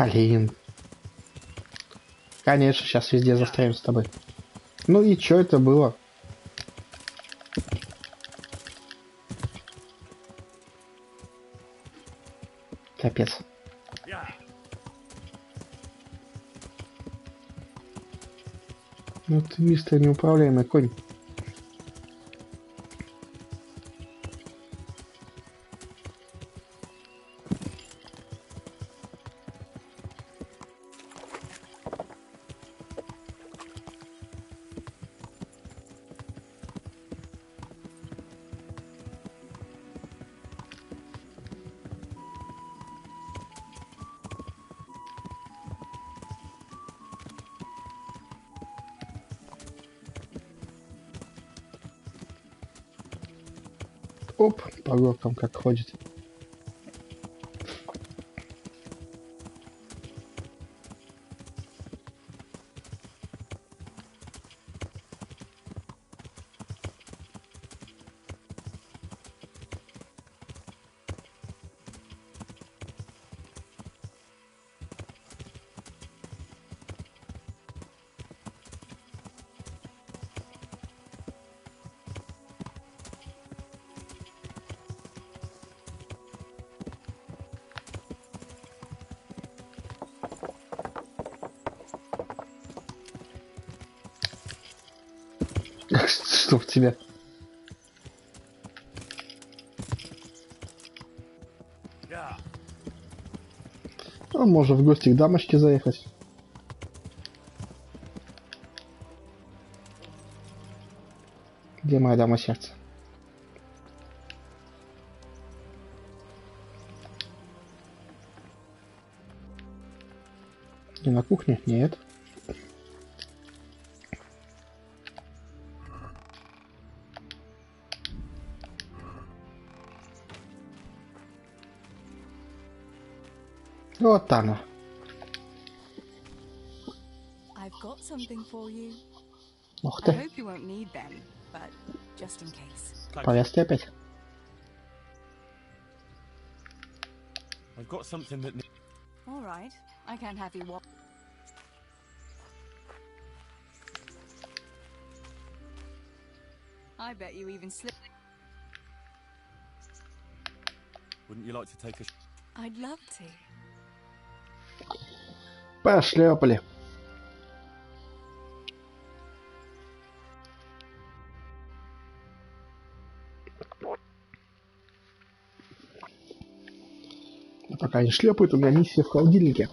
Блин. Конечно, сейчас везде застрянем с тобой. Ну и чё это было? Капец. Ну ты, мистер неуправляемый конь. Оп, по горкам как ходит. Что в тебя? Ну, можно в гости к дамочке заехать. Где моя дама сердца? Не на кухне? Нет. Вот она. I've got something for you. Ух I ты. hope you won't need them, but just in case. Повязки опять. I've got something that... All right, I can't have you walk. I bet you even slip. Wouldn't you like to take a... I'd love to. Пошлепали. А пока они шлепают, у меня миссия в холодильнике.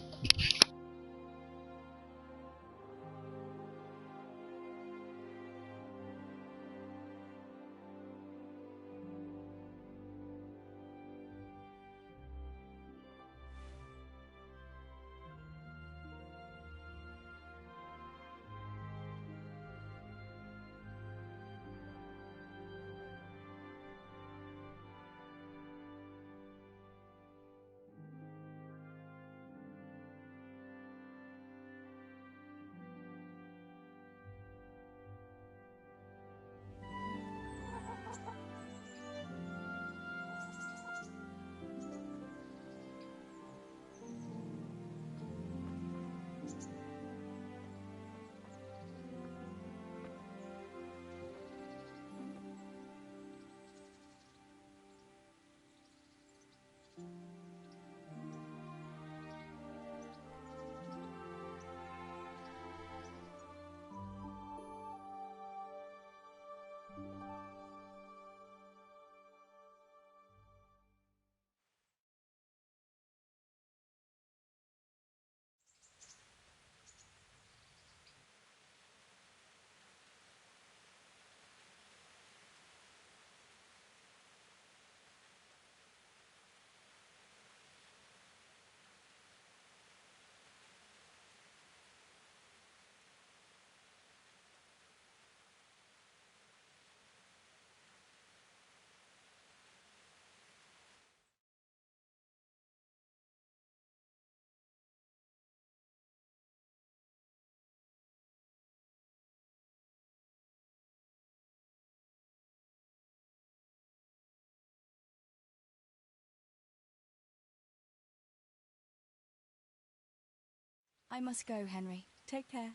I must go, Henry. Take care.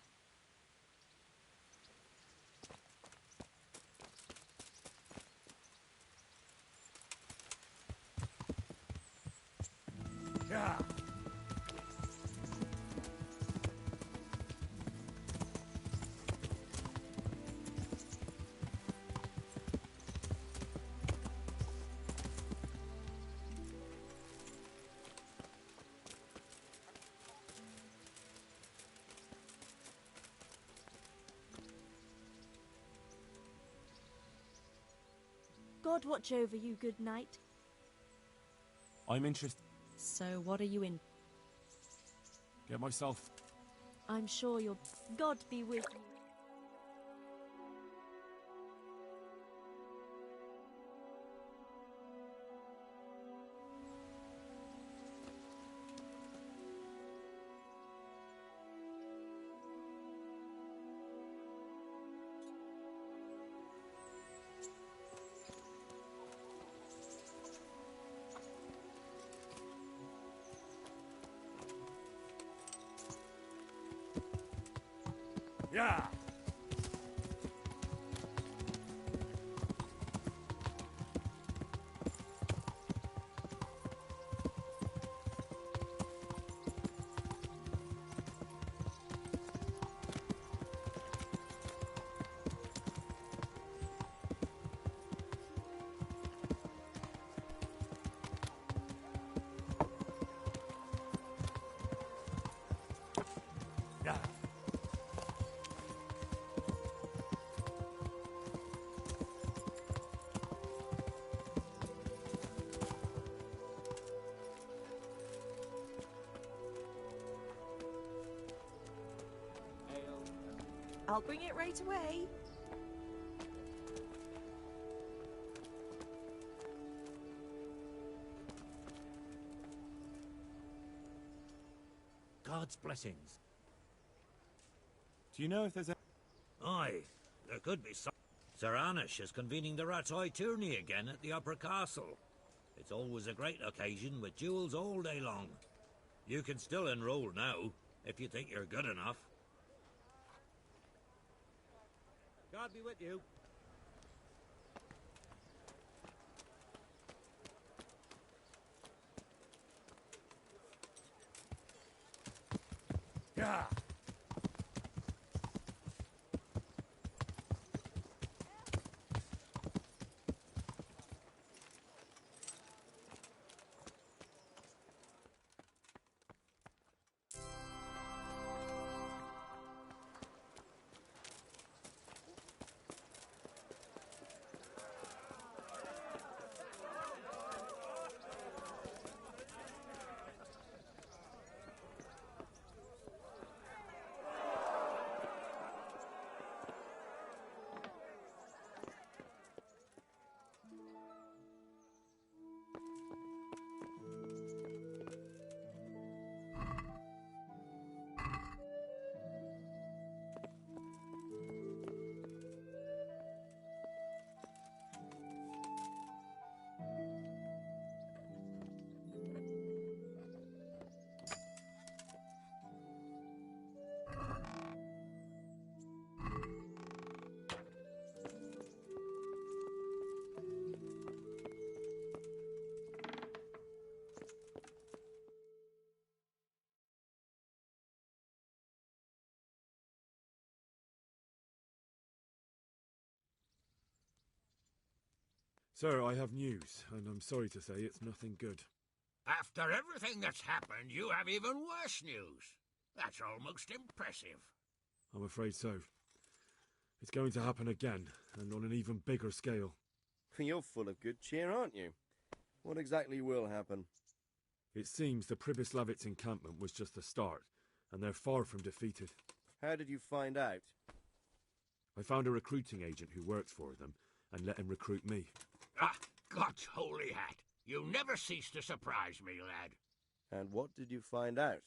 Yeah. God watch over you, good knight. I'm interested. So what are you in? Get myself. I'm sure you'll... God be with you. Yeah. Yeah. I'll bring it right away. God's blessings. Do you know if there's a... Aye, there could be some. Sir Anish is convening the Ratoi tourney again at the Upper Castle. It's always a great occasion with duels all day long. You can still enroll now, if you think you're good enough. God be with you. Yeah. Sir, I have news, and I'm sorry to say it's nothing good. After everything that's happened, you have even worse news. That's almost impressive. I'm afraid so. It's going to happen again, and on an even bigger scale. You're full of good cheer, aren't you? What exactly will happen? It seems the Pribyslavitz encampment was just the start, and they're far from defeated. How did you find out? I found a recruiting agent who works for them, and let him recruit me. Ah, God's holy hat. You never cease to surprise me, lad. And what did you find out?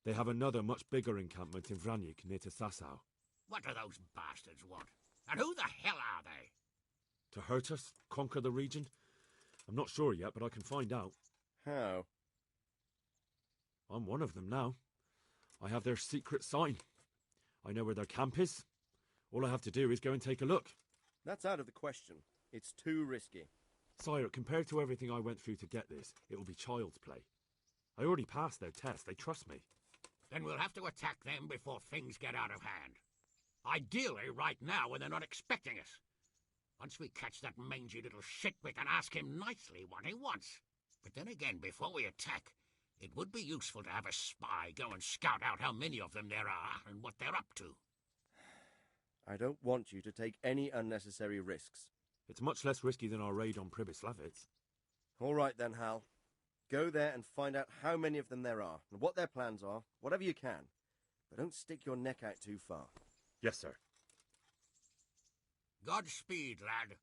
They have another much bigger encampment in Vranyik near to Sasau. What do those bastards want? And who the hell are they? To hurt us? Conquer the region? I'm not sure yet, but I can find out. How? I'm one of them now. I have their secret sign. I know where their camp is. All I have to do is go and take a look. That's out of the question. It's too risky. Sire, compared to everything I went through to get this, it will be child's play. I already passed their test. They trust me. Then we'll have to attack them before things get out of hand. Ideally, right now, when they're not expecting us. Once we catch that mangy little shit, we can ask him nicely what he wants. But then again, before we attack, it would be useful to have a spy go and scout out how many of them there are and what they're up to. I don't want you to take any unnecessary risks. It's much less risky than our raid on Pribyslavitz. All right then, Hal. Go there and find out how many of them there are, and what their plans are, whatever you can. But don't stick your neck out too far. Yes, sir. Godspeed, lad.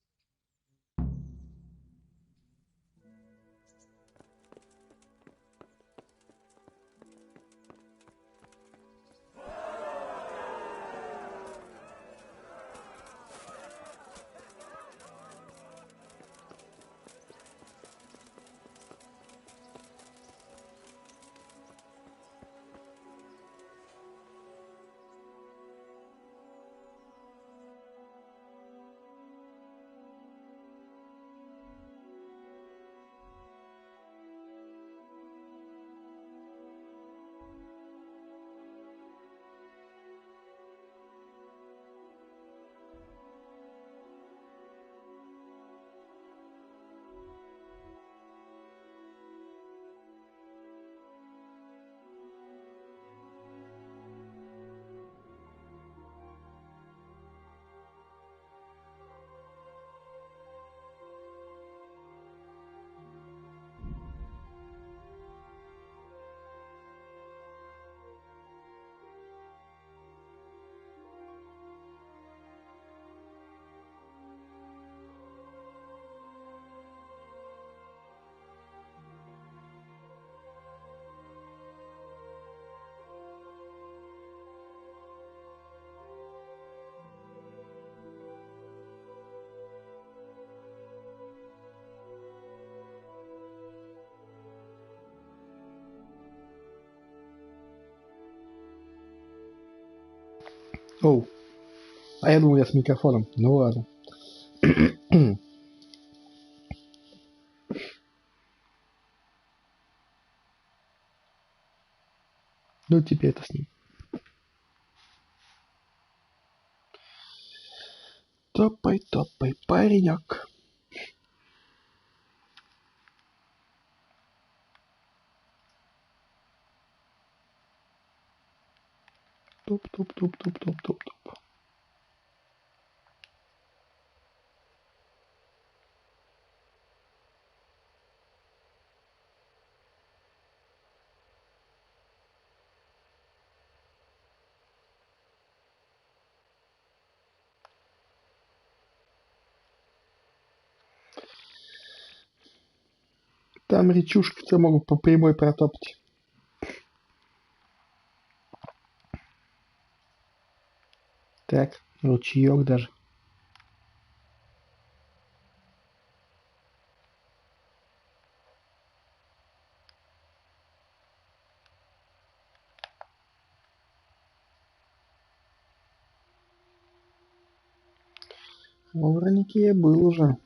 Оу. А я думал, я с микрофоном. Ну ладно. Ну теперь-то с ним. Топай, топай, паренек. Туп-туп-туп-туп-туп-туп-туп. Там речушка, тебя могут по прямой протопать. Так, ручеек даже. В Воронике я был уже.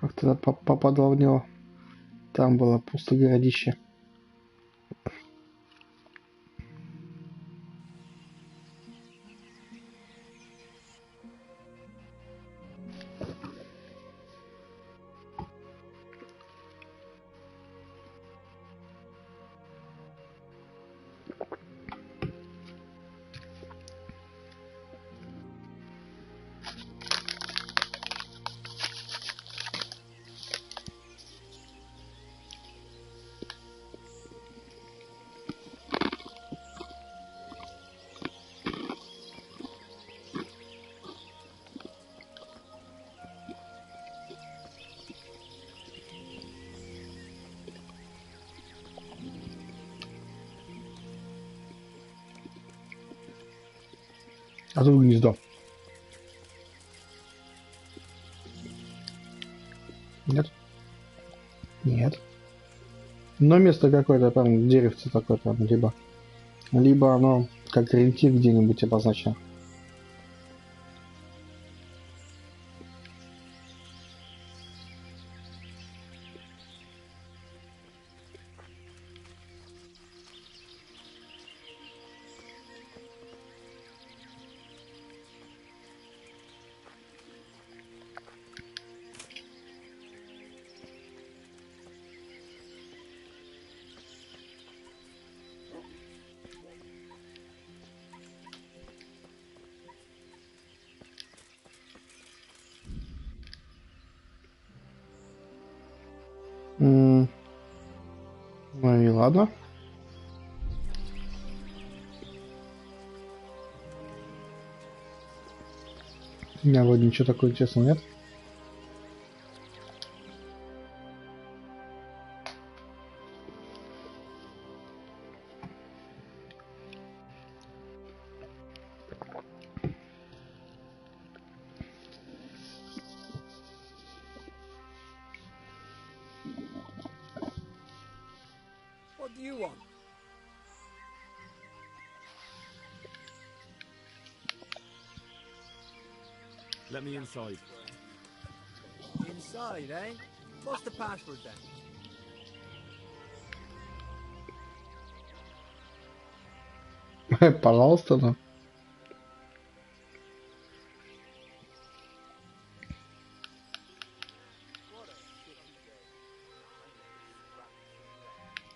Как тогда попадал в него. Там было пусто городище. А тут гнездо. Нет? Нет. Но место какое-то там, деревце такое там, либо Либо оно как ориентир где-нибудь обозначено. Ну и ладно. У меня вроде ничего такого интересного нет. What do you want? Let me inside. Inside, eh? What's the password then? Пожалуйста, ну.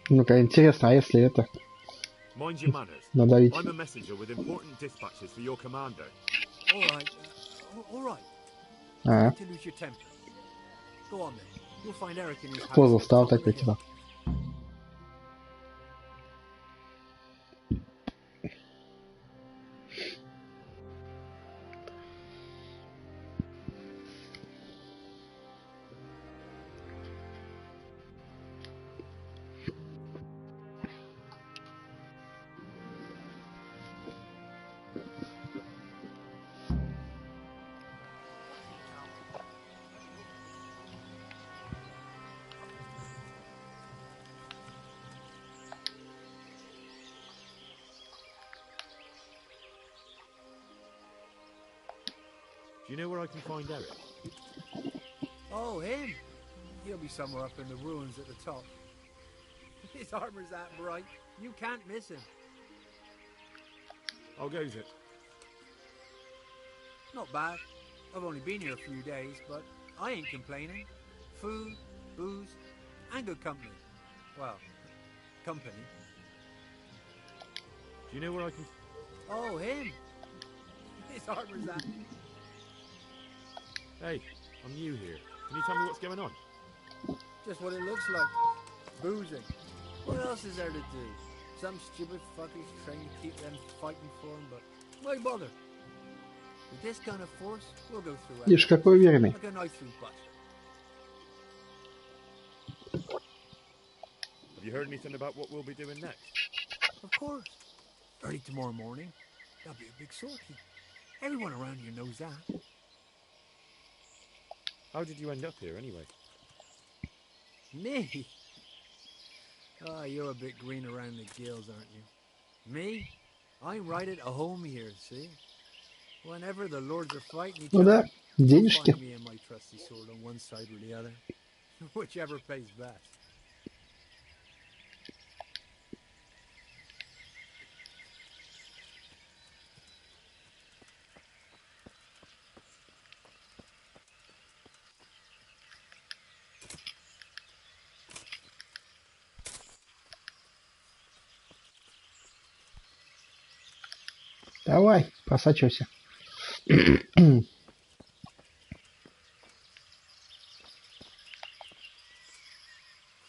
Ну-ка, интересно, а если это Mind your manners. надавить? I'm a messenger with important dispatches for your commander. All right. All right. А, To lose your temper. Go on then. You'll find Eric in his house. кто at the заставил top of так the ведь тебя? hill. Do you know where I can find Eric? Oh, him? He'll be somewhere up in the ruins at the top. His armor's that bright, you can't miss him. How goes it? Not bad. I've only been here a few days, but I ain't complaining. Food, booze, and good company. Well, company. Do you know where I can... Oh, him? His armor's that... Hey, I'm new here. Can you tell me what's going on? Just what it looks like. Boozing. What else is there to do? Some stupid fuckers trying to keep them fighting for him, but why bother? With this kind of force, we'll go through it. Ишь, какой уверенный. Like a knife through butter. Have you heard anything about what we'll be doing next? Of course. Early tomorrow morning, there'll be a big sortie. Everyone around here knows that. How did you end up here, anyway? Me? Oh, you're a bit green around the gills, aren't you? Me? I'm right at home here, see? Whenever the lords are fighting each Ну да, other, you'll денежки. find me and my trusty sword on one side or the other. Whichever pays best. Давай, просачивайся.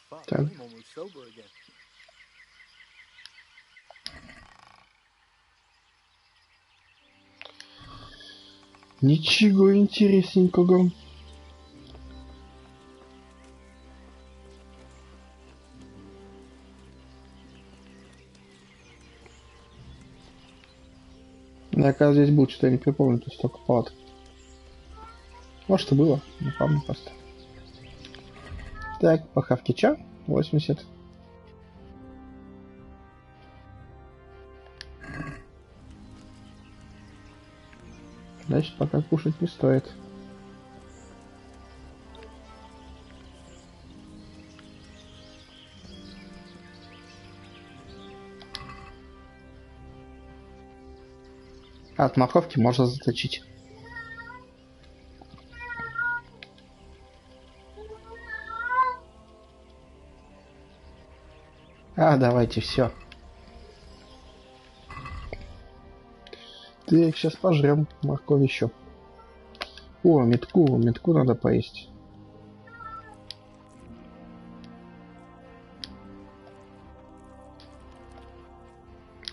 Fuck, Так. I'm almost sober again. Ничего интересненького. Я, оказывается, здесь был, что-то я не припомню, тут столько палаток. Может и было, не помню просто. Так, похавки ча, 80. Значит, пока кушать не стоит. От морковки можно заточить. Давайте, все. Так, сейчас пожрем морковь еще. О, метку надо поесть.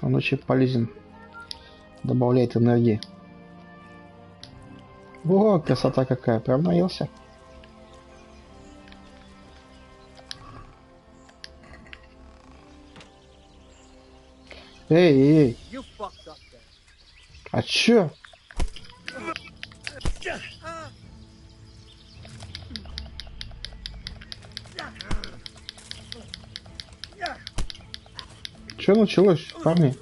Он очень полезен. Добавляет энергии. О, красота какая, прям наелся. Эй. А чё? Чё началось, парни?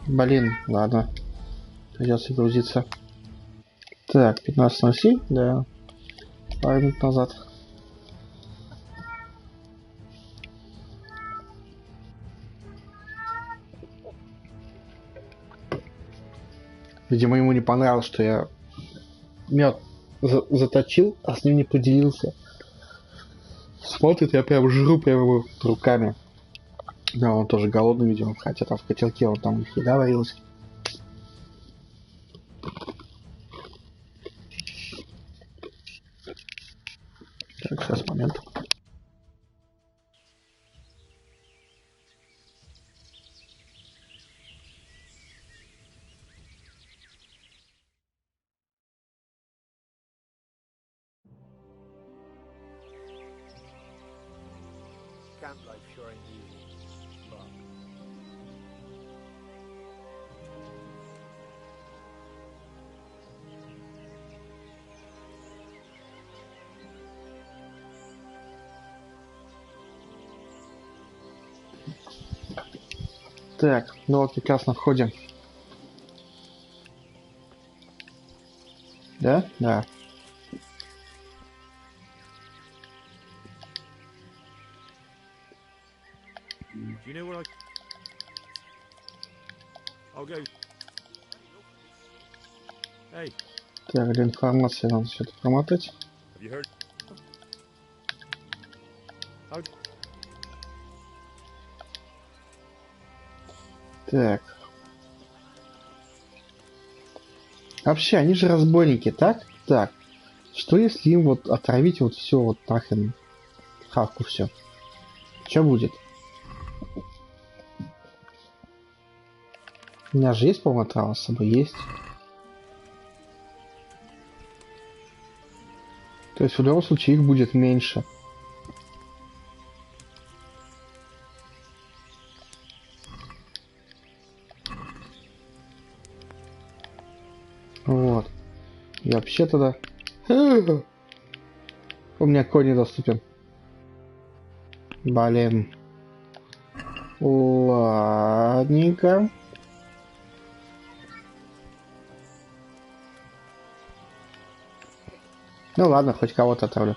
Блин, ладно. Придется грузиться. Так, 15:07, да. Пару минут назад. Видимо, ему не понравилось, что я мед заточил, а с ним не поделился. Смотрит, я прям жру прямо руками. Да, он тоже голодный, видимо, хотя там в котелке он там еда варилась. Так, сейчас, момент. Так, ну вот прекрасно входим. Да? Да. Do you know where I'll go. Hey. Так, для информации надо все это промотать. Have you heard? Так. Вообще, они же разбойники, так? Так. Что если им вот отравить вот все вот нахрен? Хавку все. Что будет? У меня же есть, по-моему, трава с собой? Есть. То есть в любом случае их будет меньше. Вот. И вообще тогда... У меня конь недоступен. Блин. Ладненько. Ну ладно, хоть кого-то отравлю.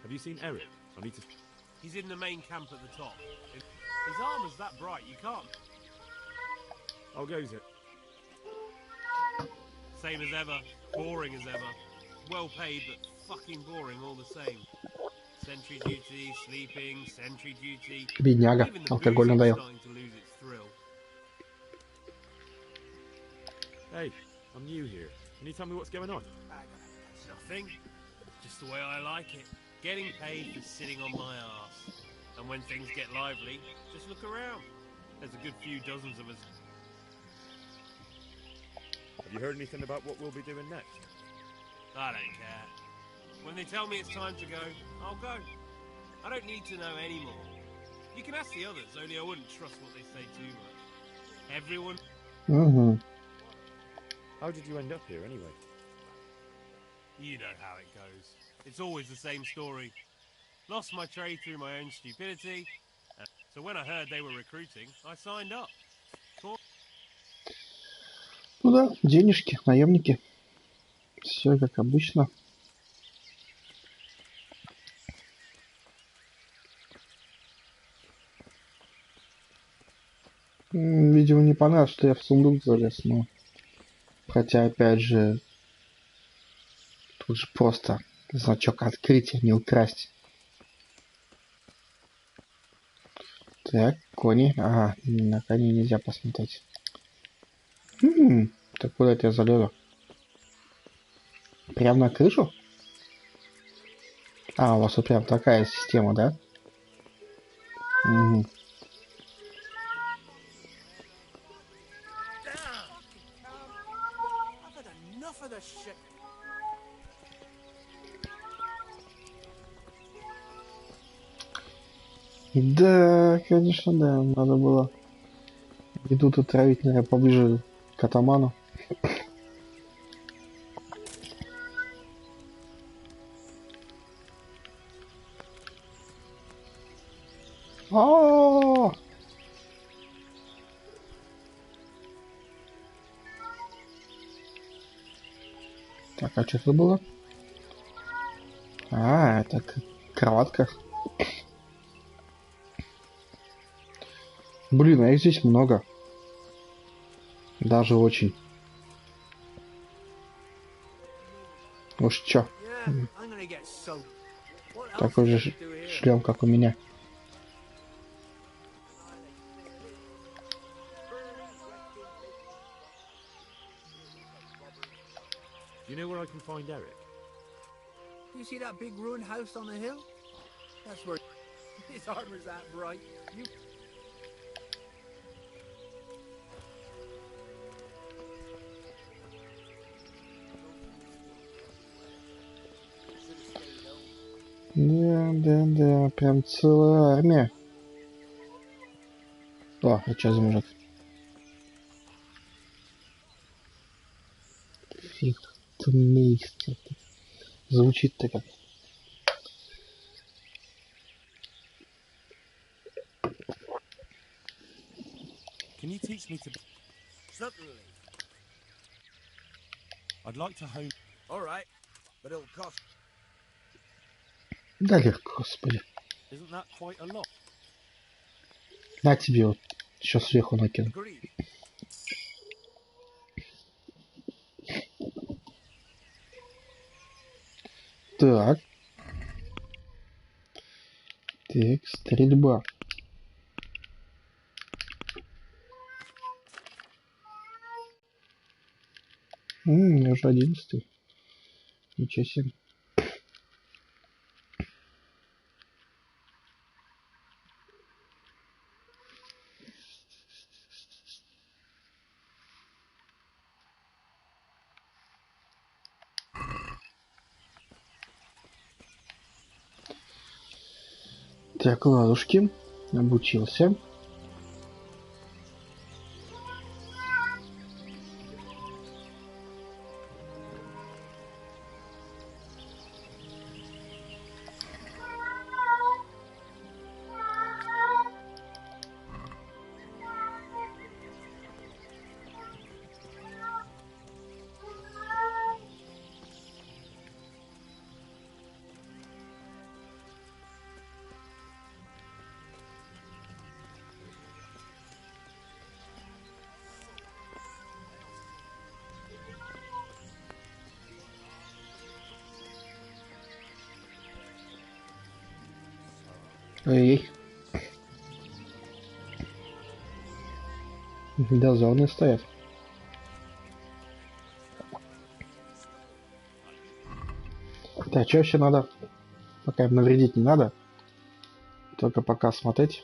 Have you seen Eric? I need to... He's in the main camp at the top. His armor's that bright, you can't. How goes it? Same as ever. Boring as ever. Well paid, but fucking boring all the same. Sentry duty, sleeping, sentry duty. Бедняга, алкоголь надоел. Hey, I'm new here. Can you tell me what's going on? It's nothing. Just the way I like it. Getting paid for sitting on my arse. And when things get lively, just look around. There's a good few dozens of us. Have you heard anything about what we'll be doing next? I don't care. When they tell me it's time to go, I'll go. I don't need to know anymore. You can ask the others, only I wouldn't trust what they say too much. Everyone... Mm-hmm. How did you end up here anyway? You know how it goes. It's always the same story. Lost my trade through my own stupidity, So when I heard they were recruiting, I signed up. Ну да, денежки, наемники. Все как обычно. Видимо, не понравилось, что я в сундук залез, но... Хотя, опять же, тут же просто значок открытия, не украсть. Так, кони. Ага, на коне нельзя посмотреть. Так куда это я залезу? Прям на крышу? А, у вас вот прям такая система, да? Угу. Да, конечно, да. Надо было еду тут травить, наверное, поближе к атаману. Так, а что это было? А, это кроватка. Блин, а их здесь много. Даже очень. Уж чё. Такой же шлем, как у меня. Do you know where I can find Eric? You see that big ruined house on the hill? That's where his armor's that bright. You... Да, прям целая армия. О, а что за мужик? Фихтмейстер. Звучит-то как. Can you teach me to... Certainly. I'd like to hone... All right, but it'll cost... Да легко, господи. Isn't that quite a lot? На тебе вот еще сверху накину. Так. Так, стрельба. Уже 11. Ничего себе. Так, ладушки. Обучился. Эй. Дозорные стоят. Так, что вообще надо? Пока им навредить не надо. Только пока смотреть.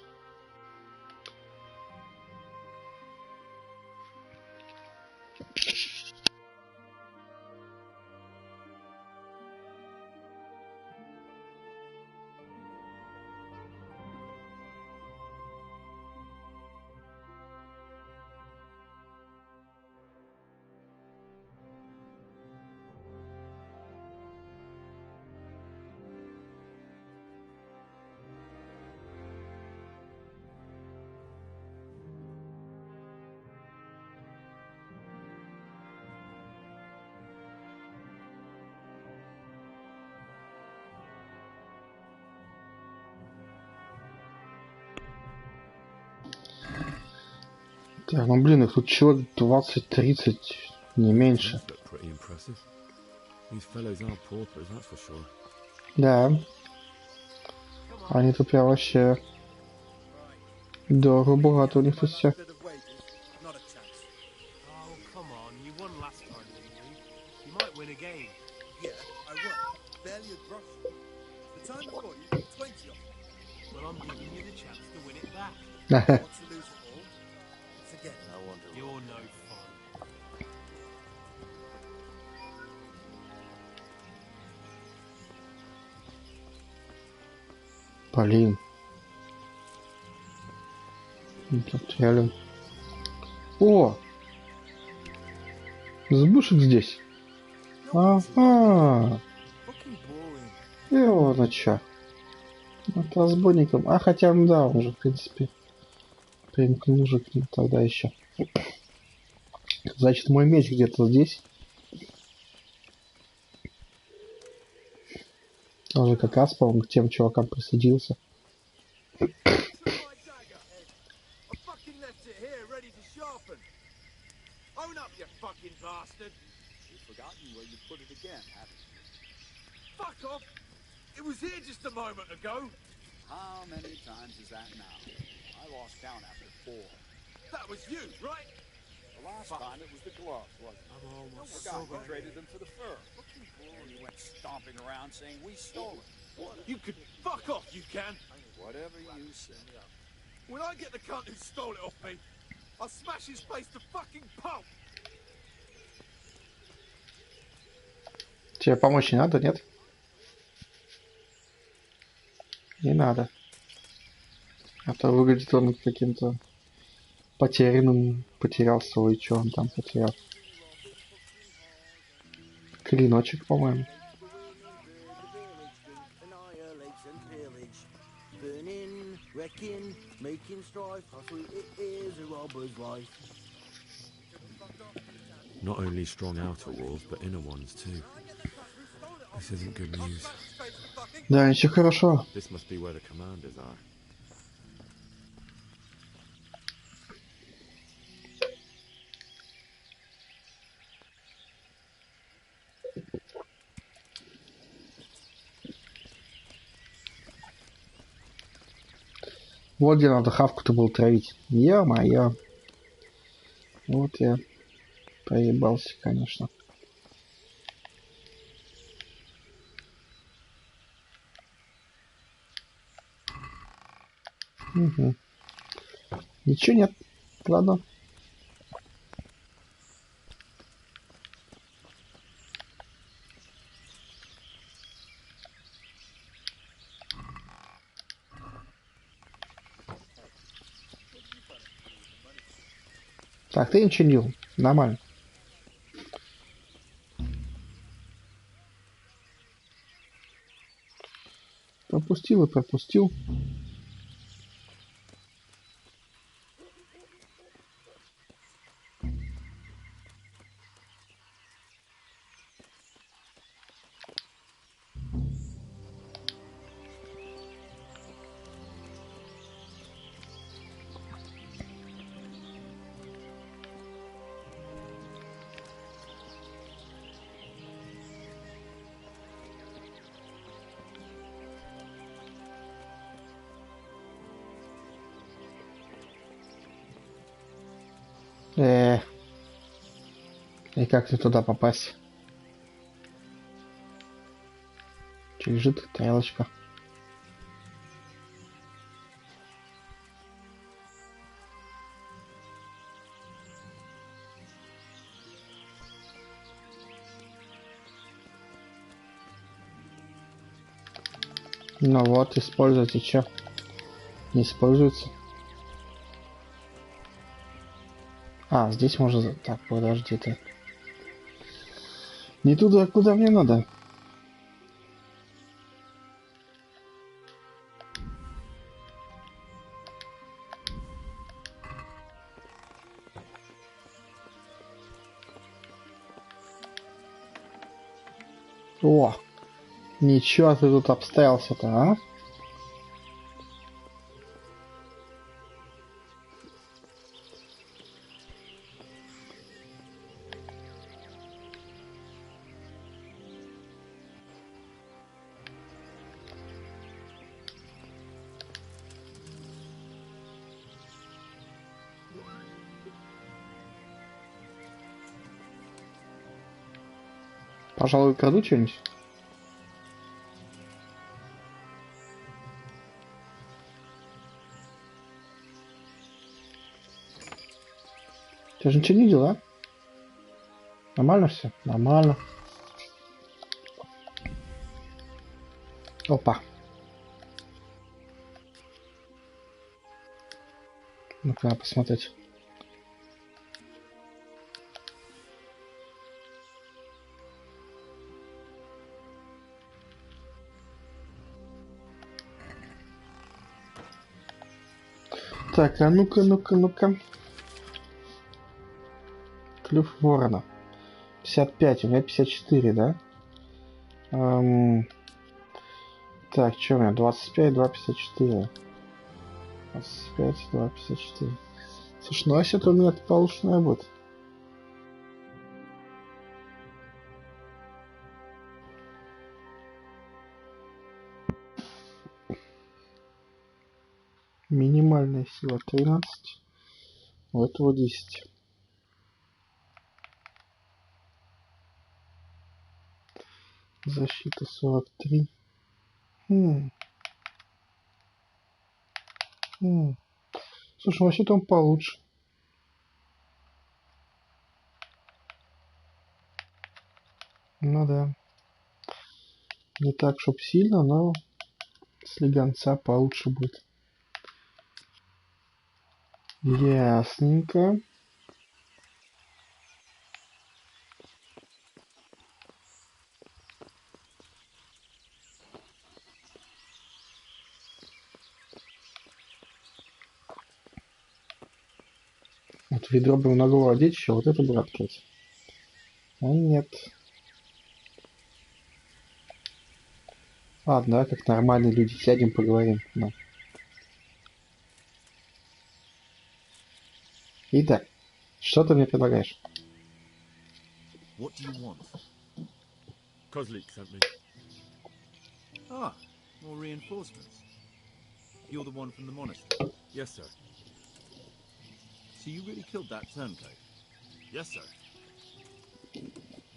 Так, ну блин, их тут человек 20-30, не меньше. Да. Они тут прям вообще дорого, богато у них тут все. Блин. Тут реально... О! Сбушек здесь. Ага. И вот на чё. Вот разбойником. А хотя, ну да, он же, в принципе, примкнул же к ним тогда еще. Значит, мой меч где-то здесь. Он же как раз, по-моему, к тем чувакам присоединился. It was here just a moment ago. How many times is that now? I lost count after 4. That was you, right? The last time it was the gloves, wasn't it? I'm almost forgot we traded them for the fur. And you went stomping around saying we stole it. You could fuck off, you can. Whatever you say. When I get the cunt who stole it off me, I'll smash his face to fucking pulp. Тебе помочь не надо, нет? Не надо. А то выглядит он каким-то потерянным. Потерял свой, что он там потерял. Клиночек, по-моему. Not only strong outer walls, but inner ones too. This isn't good news. Да, ничего хорошо. This must be where the commanders are. Вот где надо хавку-то было травить. Ё-моё. Вот я проебался, конечно. Угу. Ничего нет. Ладно. Так, ты ничего не делал. Нормально. Пропустил и пропустил. И как ты туда попасть? Лежит тарелочка. Ну вот, используйте, чё? Не используется. А, здесь можно... Так, подожди ты. Не туда, куда мне надо. О! Ничего ты тут обстоялся-то, а? Пожалуй, краду что-нибудь. Ты же ничего не видел, а? Нормально все? Нормально. Опа. Ну-ка, надо посмотреть. Так, а ну-ка, ну-ка, ну-ка. Клюв ворона. 55, у меня 54, да? Так, что у меня? 25, 2,54. 25, 2,54. Слушай, ну а если то у меня получше будет. Минимальная сила 13. У этого 10. Защита 43. Слушай, вообще-то он получше. Ну да. Не так, чтоб сильно, но слегонца получше будет. Ясненько. Вот ведро бы на голову одеть еще, вот это бы открыть. А нет. Ладно, давай как нормальные люди сядем, поговорим. Да. Итак, что ты мне предлагаешь? What do you want? Kozlik sent me. Ah, more reinforcements. You're the one from the monastery? Yes, sir. So you really killed that turncoat? Yes, sir.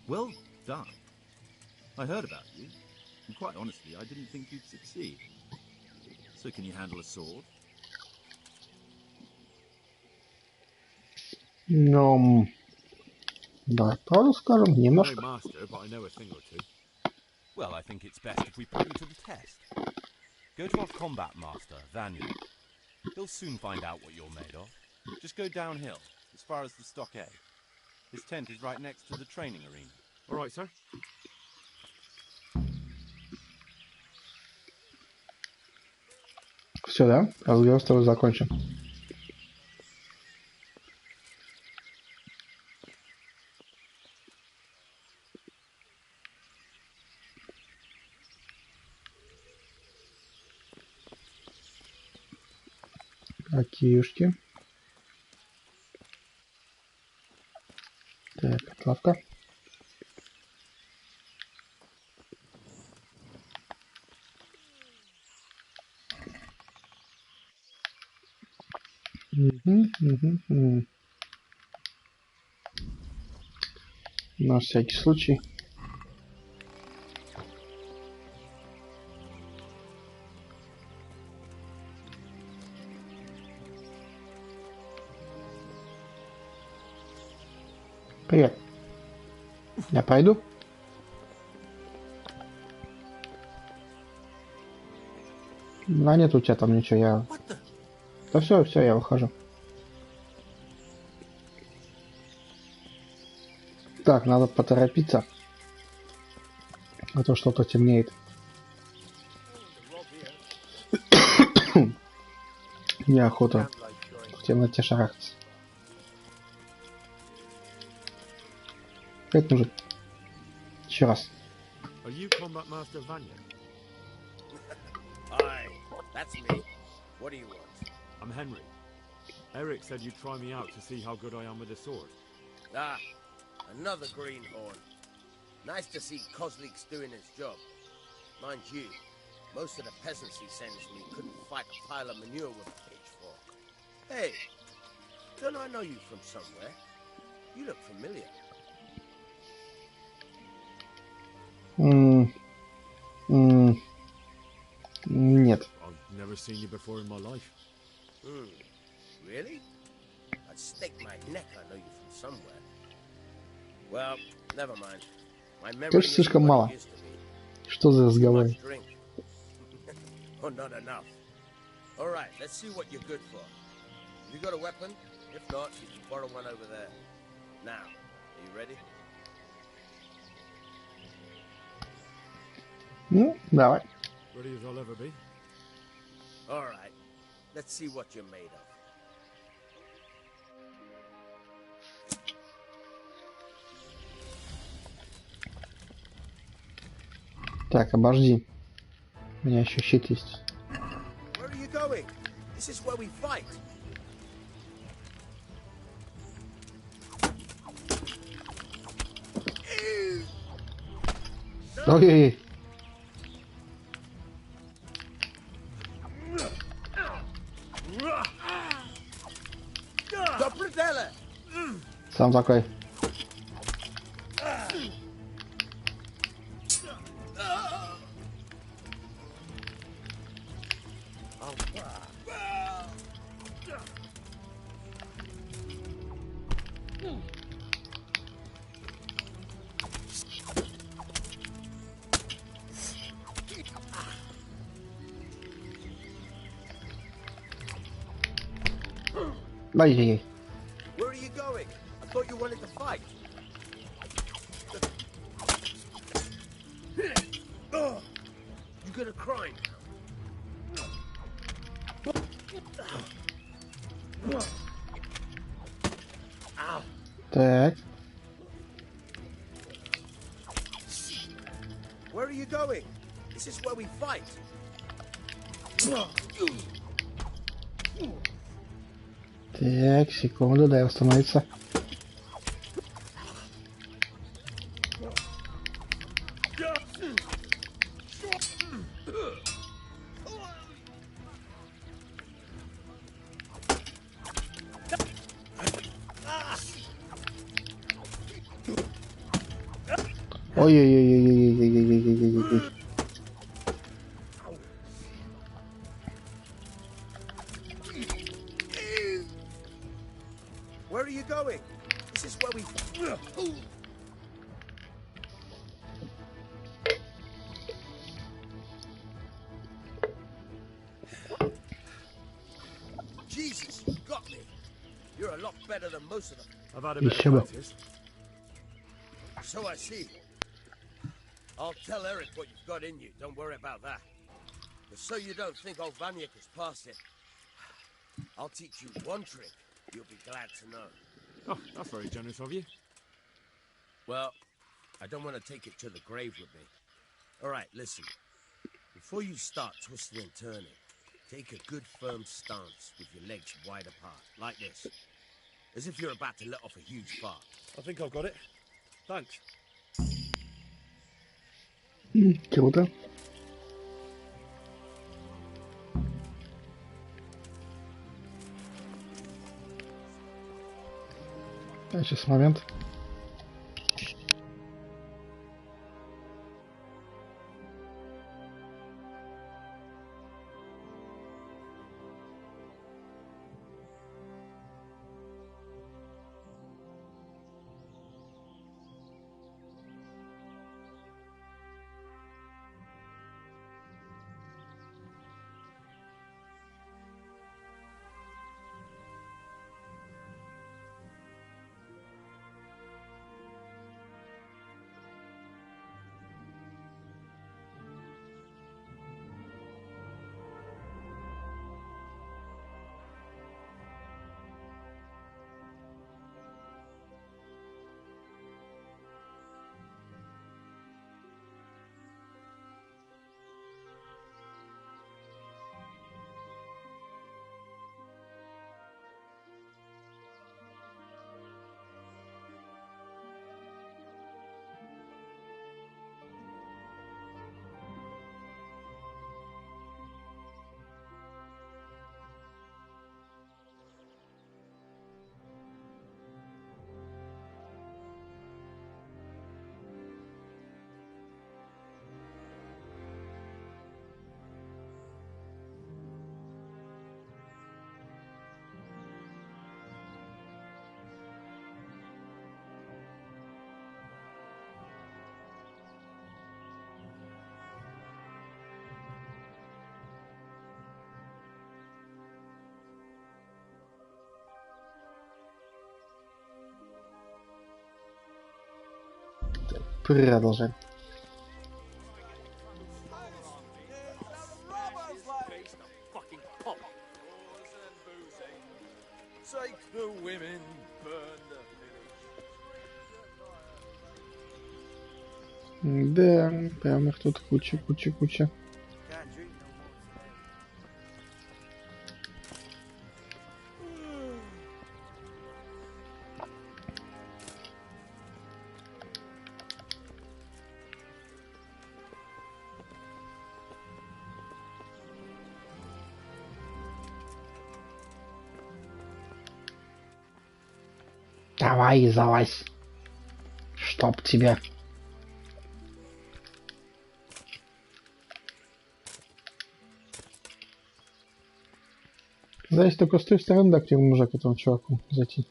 Well done. I heard about you, and quite honestly, I didn't think you'd succeed. So can you handle a sword? Ну, да, правду скажем, немножко. No master, but I know a thing or two. Well, I think it's best if we put you to the test. Go to our combat master, Vanya. He'll soon find out what you're made of. Just go downhill, as far as the stockade. His tent is right next to the training arena. All right, sir. Все, да? Разговор с тобой закончен. Окейушки. Так, отладка. На всякий случай. Привет. Я пойду? А нет у тебя там ничего, я... Да все, я выхожу. Так, надо поторопиться. А то что-то темнеет. Неохота в темноте шарахаться. Опять нужен. Еще раз. Are you Combat Master Vanya? Aye, that's me. What do you want? I'm Henry. Eric said you'd try me out to see how good I am with a sword. Ah, another greenhorn. Nice to see Kozlik's doing his job. Mind you, most of the peasants he sends me couldn't fight a pile of manure with a pitchfork. Hey, don't I know you from somewhere? You look familiar. нет. I've never seen you before in my life. Really? I'd stake my neck I know you from somewhere. Well, never mind. My memory Тоже isn't слишком what мало. it used to be. Что за Too разговор? much drink. Or not enough. All right, let's see what you're good for. Have you got a weapon? If not, you can borrow one over there. Now, are you ready? Ну, давай. Ready as I'll ever be. All right, let's see what you're made of. Так, обожди. У меня еще щит есть. Where are you going? This is where we fight. Ой-ой-ой. Сам такой. Ай-яй-яй. Where are you going? I thought you wanted to fight. You got a crime. Так. Where are you going? This is where we fight. Так, секунду, дай установиться. Ой-ой-ой-ой-ой-ой-ой-ой-ой-ой-ой. Where are you going? This is where we... Jesus, you got me. You're a lot better than most of them. I've had a bit Еще of бы. practice. So I see. I'll tell Eric what you've got in you. Don't worry about that. But so you don't think old Vanyek has passed it, I'll teach you one trick you'll be glad to know. Oh, that's very generous of you. Well, I don't want to take it to the grave with me. All right, listen. Before you start twisting and turning, take a good firm stance with your legs wide apart, like this. As if you're about to let off a huge fart. I think I've got it. Thanks. Круто. Сейчас момент. Продолжаем. Да, прям их тут куча. Давай, залазь. Чтоб тебя. Здесь только с той стороны, да, где можно к этому чуваку зайти.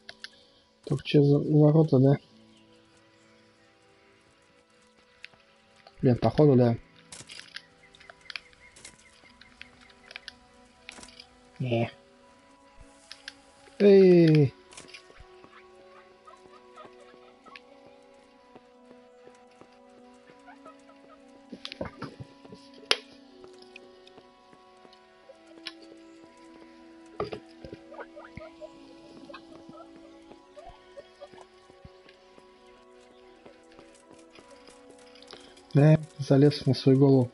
Только через ворота, да. Блин, походу, да. Не. Эй! Да, залез на свою голову.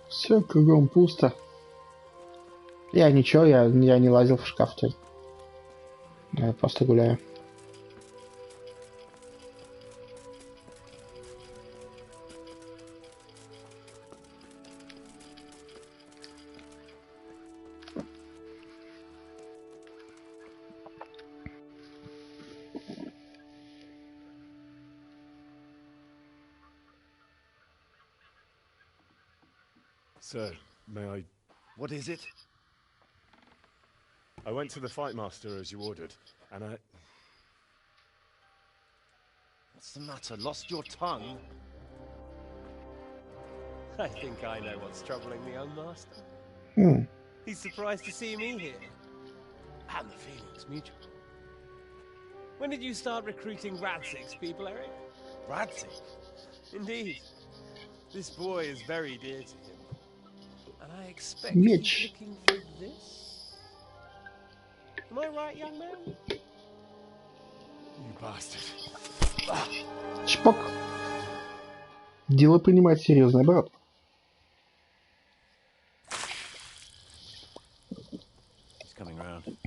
Все кругом пусто. Я ничего, я не лазил в шкаф-то. Я просто гуляю. Sir, may I... What is it? I went to the fight master as you ordered, and I... What's the matter? Lost your tongue? I think I know what's troubling the young master. He's surprised to see me here. And the feeling's mutual. When did you start recruiting Radzig's people, Eric? Radzig? Indeed. This boy is very dear to him. And I expect Mitch. he's looking for this? Am I right, young man? You bastard. Чпок. Дело принимает серьезный оборот. He's coming round.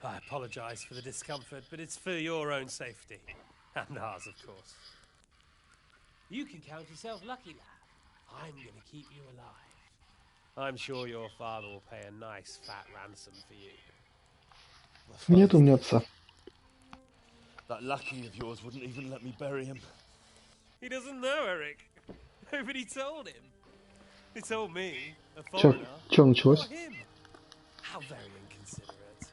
I apologize for the discomfort, but it's for your own safety. And ours, of course. You can count yourself lucky, lad. I'm gonna keep you alive. I'm sure your father will pay a nice fat ransom for you. Нет у меня отца. That lucky of yours wouldn't even let me bury him. He doesn't know, Eric. Nobody told him. They told me, a foreigner. Чё началось? Not him. How very inconsiderate.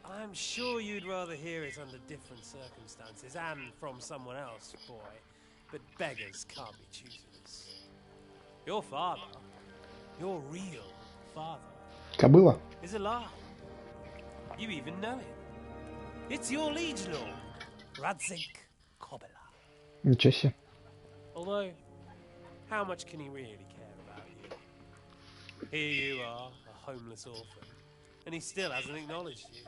I'm sure you'd rather hear it under different circumstances and from someone else, boy. But beggars can't be choosers. Your father, your real father, Кобыла? is alive. You even know him. It's your liege lord, Radzig Kobela. Ничего себе. Although, how much can he really care about you? Here you are, a homeless orphan, and he still hasn't acknowledged you.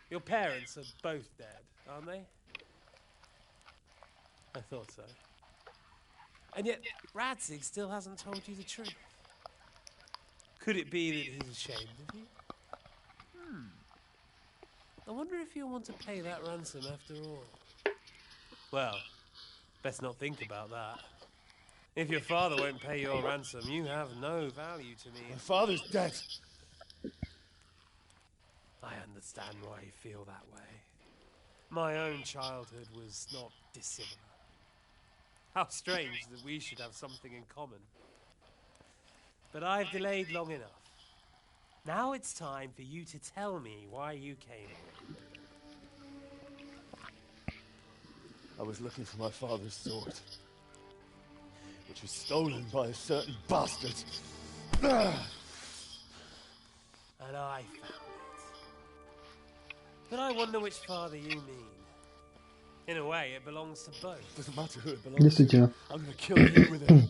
Your parents are both dead, aren't they? I thought so. And yet, Radzig still hasn't told you the truth. Could it be that he's ashamed of you? I wonder if you'll want to pay that ransom after all. Well, best not think about that. If your father won't pay your ransom, you have no value to me. My father's dead. I understand why you feel that way. My own childhood was not dissimilar. How strange that we should have something in common. But I've delayed long enough. Now it's time for you to tell me why you came here. I was looking for my father's sword, which was stolen by a certain bastard. And I found it. But I wonder which father you mean. In a way, it belongs to both. Doesn't matter who it belongs to. I'm gonna kill you with it.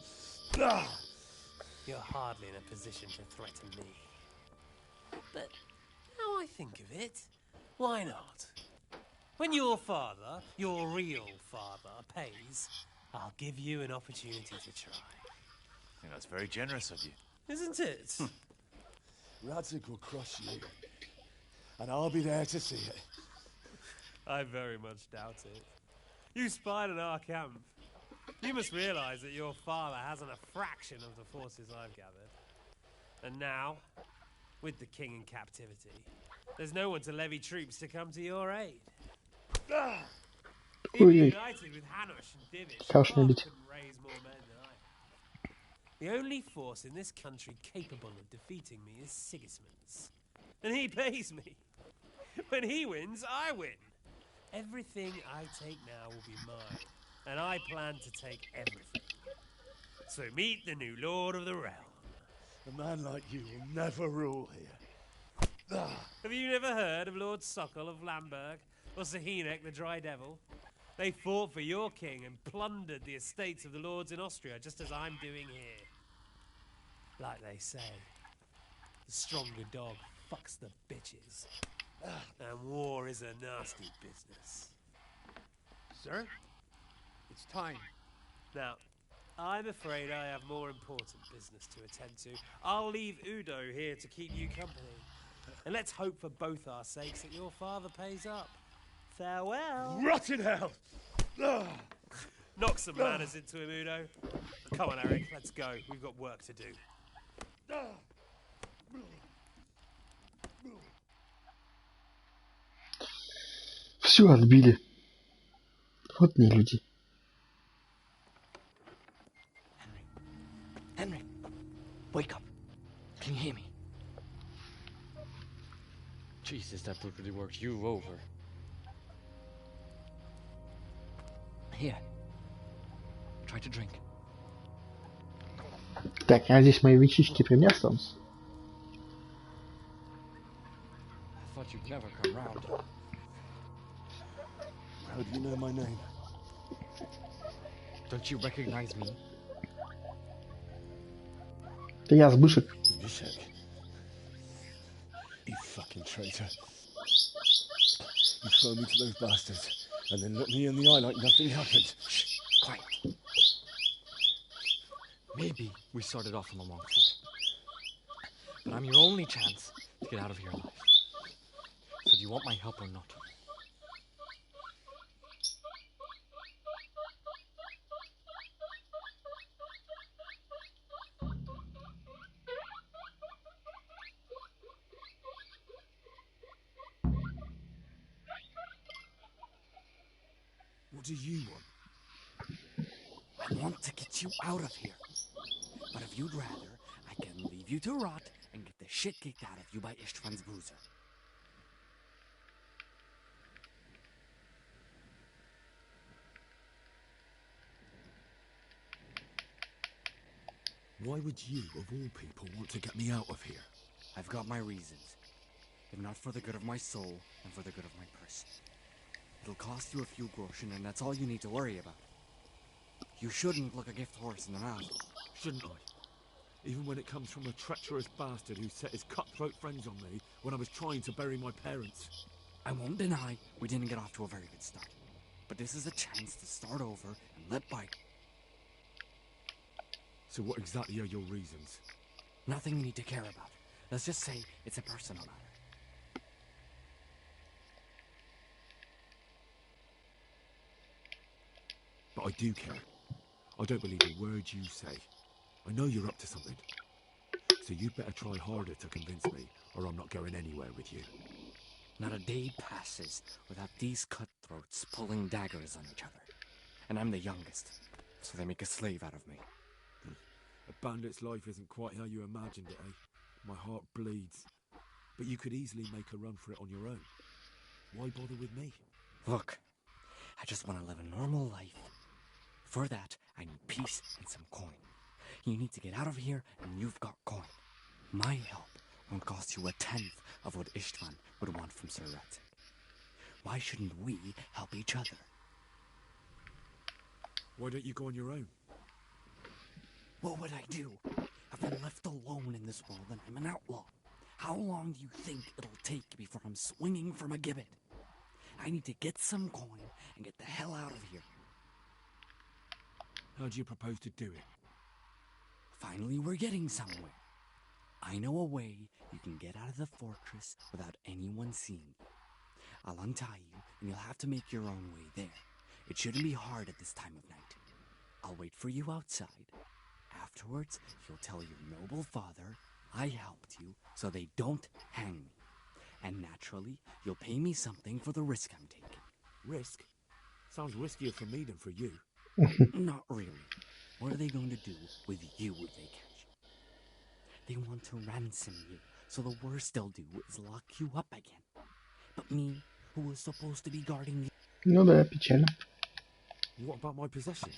You're hardly in a position to threaten me. But now I think of it, why not? When your father, your real father, pays, I'll give you an opportunity to try. I think that's very generous of you. Isn't it? Radzig will crush you, and I'll be there to see it. I very much doubt it. You spied on our camp. You must realize that your father hasn't a fraction of the forces I've gathered. And now, with the king in captivity, there's no one to levy troops to come to your aid. Even united with Hanush and Divish, couldn't raise more men than I have. The only force in this country capable of defeating me is Sigismund's. And he pays me. When he wins, I win. Everything I take now will be mine, and I plan to take everything. So meet the new Lord of the Realm. A man like you will never rule here. Have you never heard of Lord Sokol of Lamberg, or Sahinek the Dry Devil? They fought for your king and plundered the estates of the lords in Austria, just as I'm doing here. Like they say, the stronger dog fucks the bitches. And war is a nasty business. Sir, it's time. Now, I'm afraid I have more important business to attend to. I'll leave Udo here to keep you company. And let's hope for both our sakes that your father pays up. Farewell. Rot in hell! Knock some manners into him, Udo. Come on, Eric, let's go. We've got work to do. Все отбили. Вот не люди. Henry, wake up. Can you hear me? Jesus, that book really worked you over. Here. Try to drink. Так, а здесь мои вещички при мне останутся? I thought you'd never come round. How do you know my name? Don't you recognize me? Это я, Збышек. Збышек. You fucking traitor. You throw me to those bastards, and then look me in the eye like nothing happened. Shh, quiet. Maybe we started off on the wrong foot. But I'm your only chance to get out of here alive. So do you want my help or not? What do you want? I want to get you out of here. But if you'd rather, I can leave you to rot and get the shit kicked out of you by Ishtvan's bruiser. Why would you, of all people, want to get me out of here? I've got my reasons. If not for the good of my soul, and for the good of my purse. It'll cost you a few groschen, and that's all you need to worry about. You shouldn't look a gift horse in the mouth. Shouldn't I? Even when it comes from a treacherous bastard who set his cutthroat friends on me when I was trying to bury my parents. I won't deny we didn't get off to a very good start. But this is a chance to start over and let by. So what exactly are your reasons? Nothing you need to care about. Let's just say it's a personal matter. But I do care. I don't believe a word you say. I know you're up to something. So you'd better try harder to convince me, or I'm not going anywhere with you. Not a day passes without these cutthroats pulling daggers on each other. And I'm the youngest, so they make a slave out of me. A bandit's life isn't quite how you imagined it, eh? My heart bleeds. But you could easily make a run for it on your own. Why bother with me? Look, I just want to live a normal life. For that, I need peace and some coin. You need to get out of here, and you've got coin. My help won't cost you a tenth of what Istvan would want from Sir Radzig. Why shouldn't we help each other? Why don't you go on your own? What would I do? I've been left alone in this world and I'm an outlaw. How long do you think it'll take before I'm swinging from a gibbet? I need to get some coin and get the hell out of here. How do you propose to do it? Finally, we're getting somewhere. I know a way you can get out of the fortress without anyone seeing you. I'll untie you and you'll have to make your own way there. It shouldn't be hard at this time of night. I'll wait for you outside. Afterwards, you'll tell your noble father I helped you so they don't hang me. And naturally, you'll pay me something for the risk I'm taking. Risk? Sounds riskier for me than for you. Not really. What are they going to do with you if they catch you? They want to ransom you, so the worst they'll do is lock you up again. But me, who was supposed to be guarding you... Ну да, печально. What about my possessions?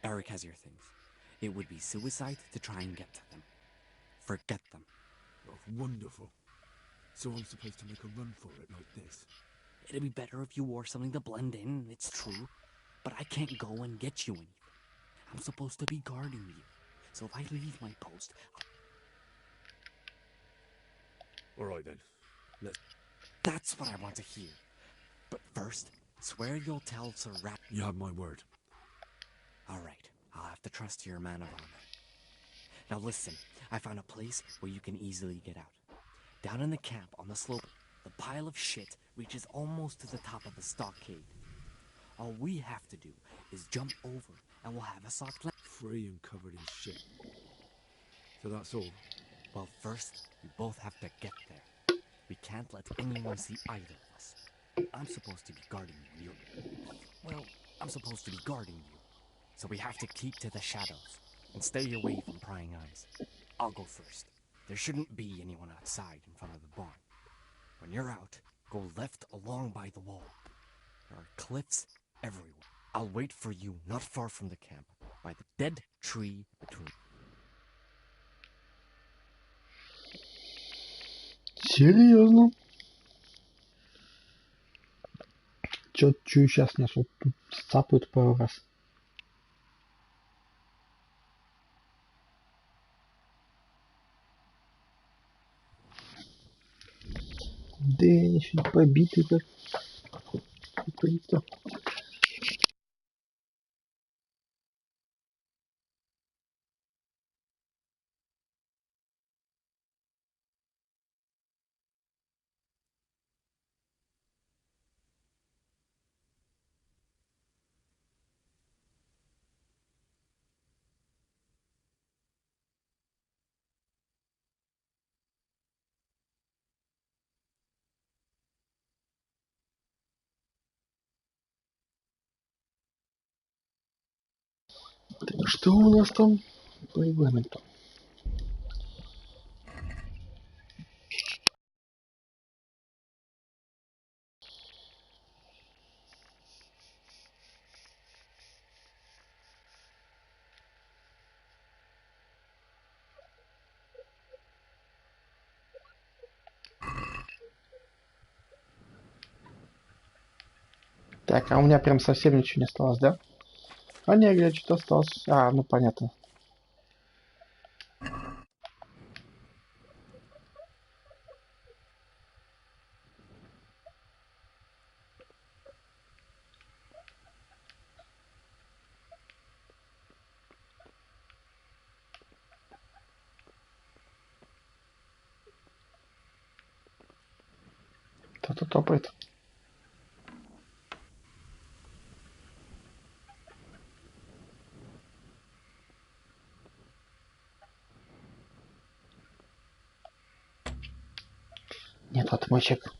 Eric has your things. It would be suicide to try and get to them. Forget them. Oh, wonderful. So I'm supposed to make a run for it like this? It'd be better if you wore something to blend in, it's true. But I can't go and get you anything. I'm supposed to be guarding you. So if I leave my post... Alright then. That's what I want to hear. But first, swear you'll tell Sir Rat... You have my word. Alright, I'll have to trust your man of honor. Now listen, I found a place where you can easily get out. Down in the camp on the slope, the pile of shit reaches almost to the top of the stockade. All we have to do is jump over and we'll have a soft land. Free and covered in shit. So that's all? Well, first, we both have to get there. We can't let anyone see either of us. I'm supposed to be guarding you. Well, I'm supposed to be guarding you. So we have to keep to the shadows and stay away from prying eyes. I'll go first. There shouldn't be anyone outside in front of the barn. When you're out, go left along by the wall. There are cliffs everywhere. I'll wait for you not far from the camp, by the dead tree between... Серьезно? Чё сейчас нас вот тут сцапают пару раз. Да они еще не побиты как. Какой-то. Что у нас там по регламенту? Так, а у меня прям совсем ничего не осталось, да? А не, глядь, что осталось. А, ну понятно. Кто-то топает. Нет отмычек.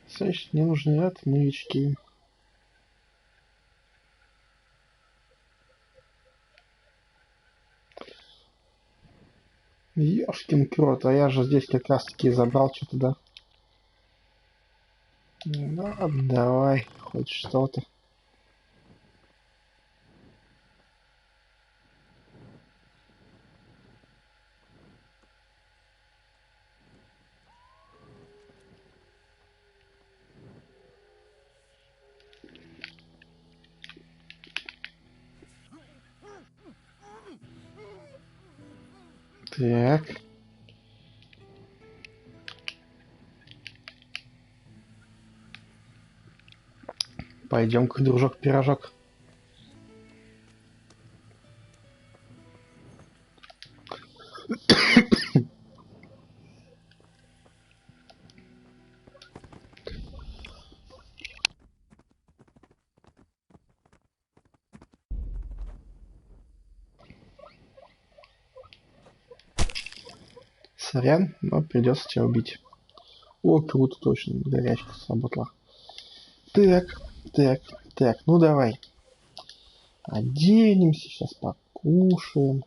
Значит, мне нужны отмычки. Ёшкин крот, а я же здесь как раз таки забрал что-то, да? Ну, давай, хоть что-то. Так. Пойдем-ка, дружок-пирожок. Сорян, но придется тебя убить. О, круто, точно, горячка сработала. Так, так, так, ну давай. Оденемся, сейчас покушаем.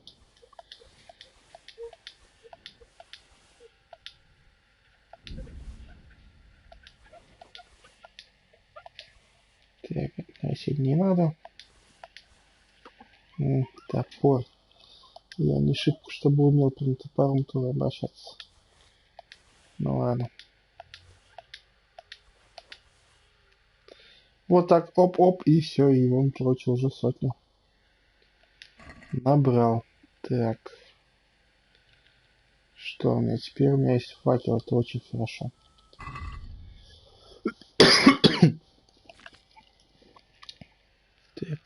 Так, носить не надо. Топор. Я не шибко, чтобы умел при топором тоже обращаться. Ну ладно. Вот так, оп-оп, и все, и он, короче, уже сотню набрал. Так. Что у меня теперь? У меня есть факел, это очень хорошо. Так.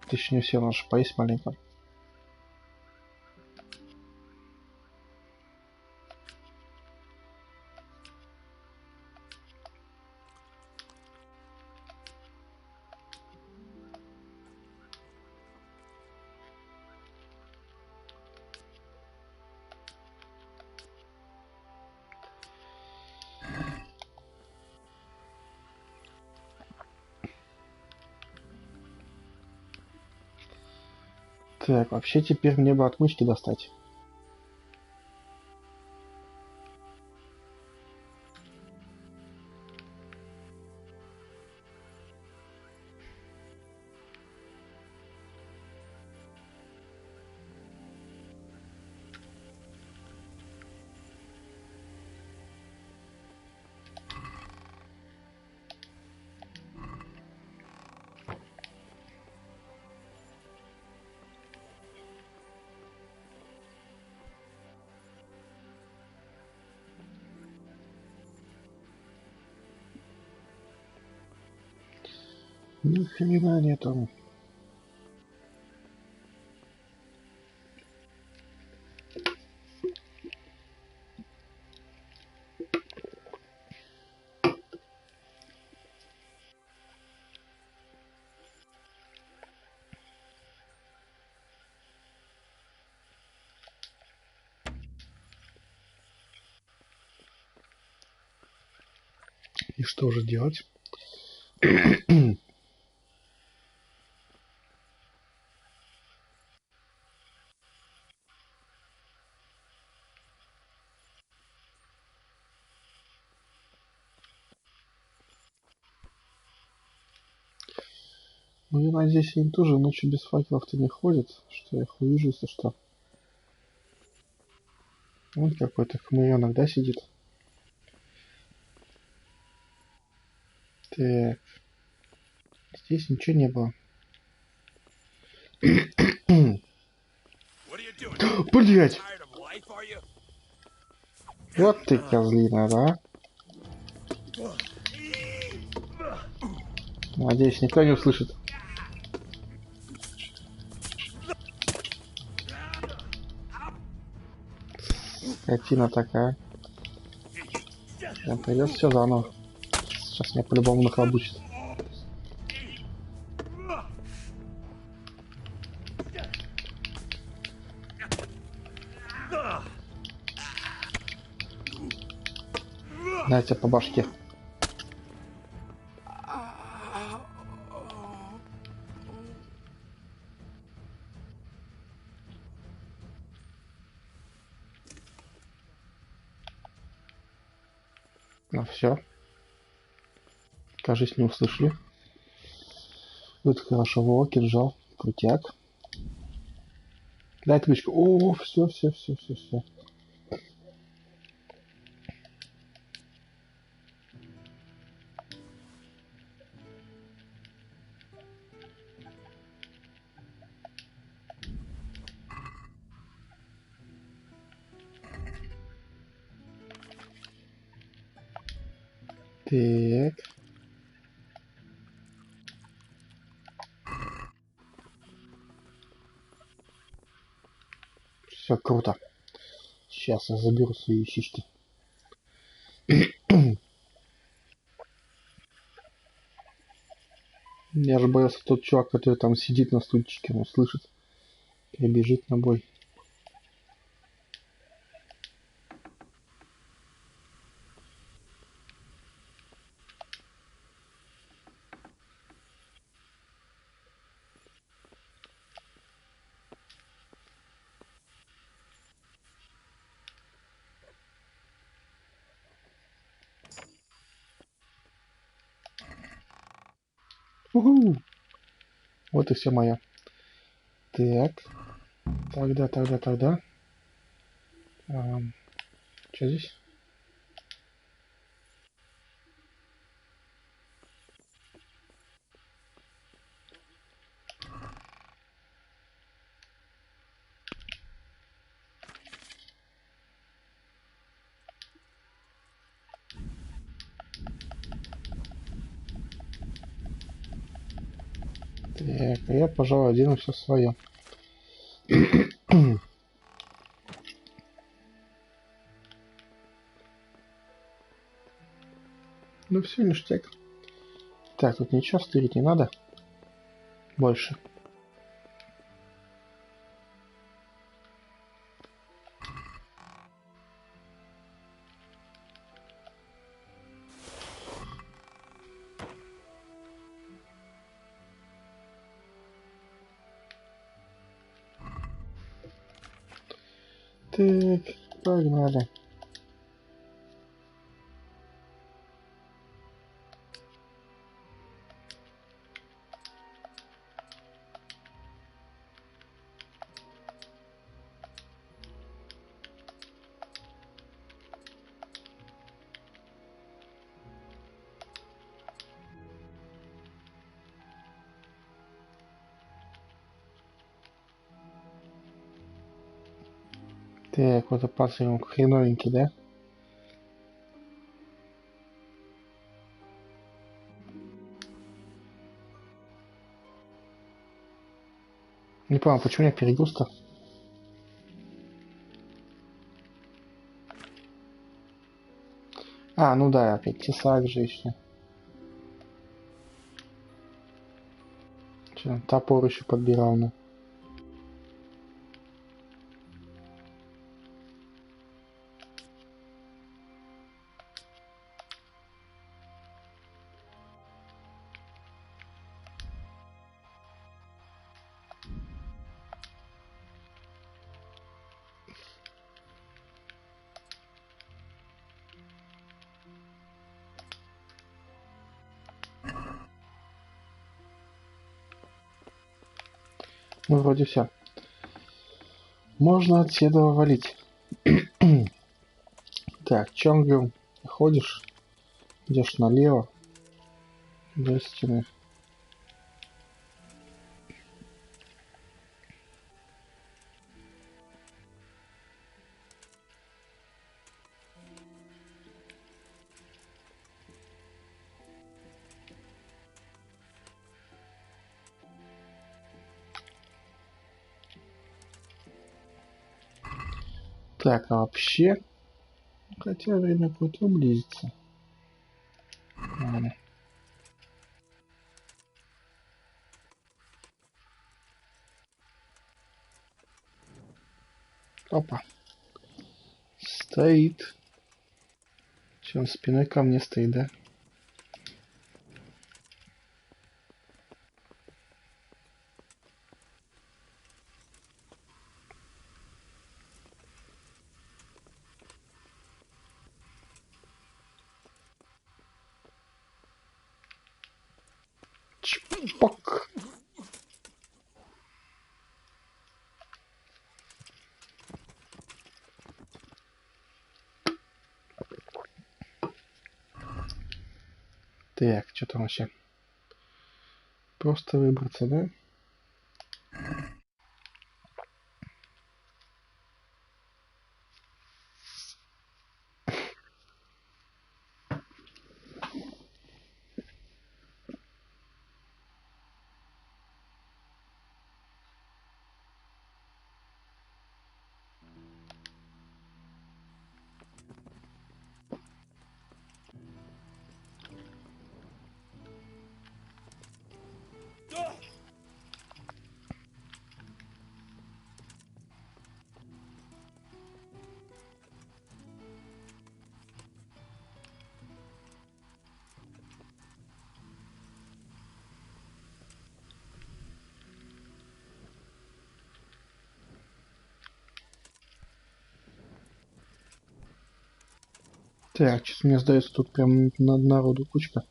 Ты еще не все, наш поесть маленько. Так, вообще теперь мне бы отмычки достать. Ни хрена нету. И что же делать? Ну, я надеюсь, они тоже ночью без факелов-то не ходят, что я их увижу, если что. Вон какой-то хмырёнок, да, сидит? Так. Здесь ничего не было. Блять! Вот ты козлина, да? Надеюсь, никто не услышит. Скотина такая. Прям придётся все заново. Сейчас меня по-любому нахлобучит. Дайте по башке. Ну все. Кажись, не услышали. Вот хорошо. Во, кинжал. Крутяк. Дай отвычку. О, все. Так. Все круто. Сейчас я заберу свои вещички. Я же боялся, тот чувак, который там сидит на стульчике, он слышит, прибежит на бой. Уху! Вот и все мое. Так. Тогда. Что здесь? Так, я, пожалуй, одену все свое. Ну все, ништяк. Так, тут ничего стырить не надо. Больше. Так, погнали. Так, вот этот панцирь он хреновенький, да? Не понял, почему у меня перегруз-то? А, ну да, опять тесак же еще. Че, топор еще подбирал, ну. Ну, вроде все. Можно отсюда валить. Так, Чонгю, ходишь, идешь налево, до стены. Так, а вообще... Хотя время будет приблизиться. Ладно. Опа. Стоит. Че, он спиной ко мне стоит, да? Чпок. Так, что там вообще? Просто выбраться, да? Так, что-то мне сдается, тут прям народу кучка.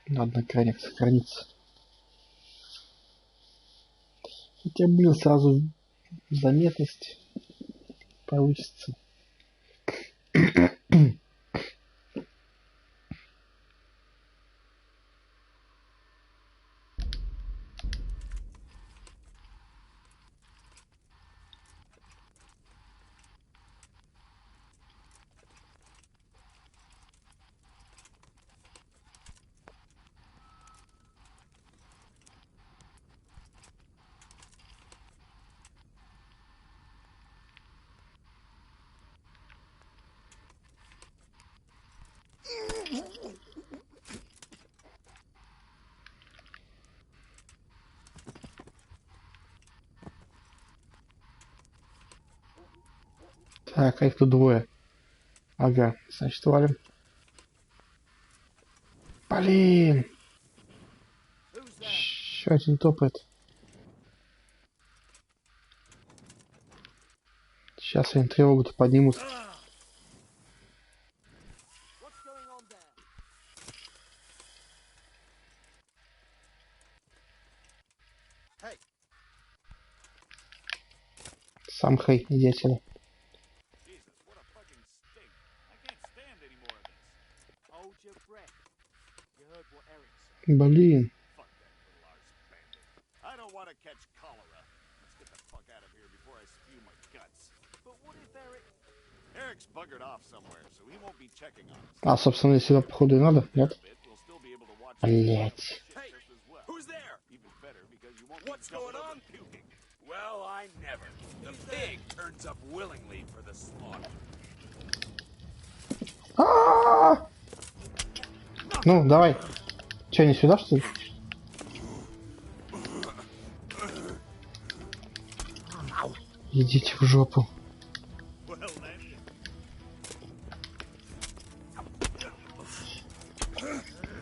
Надо на крайних сохраниться. Хотя, блин, сразу заметность получится. Так, а их тут двое. Ага, значит, валим. Блин! Еще один топает. Сейчас они тревогу-то поднимут. Сам хей, иди отсюда. Блин. А, собственно, если сюда, походу, и надо, нет? Блять. What's going on? Well, I never. The pig turns up willingly for the slaughter. Ну, давай. Че, не сюда, что ли? Идите в жопу.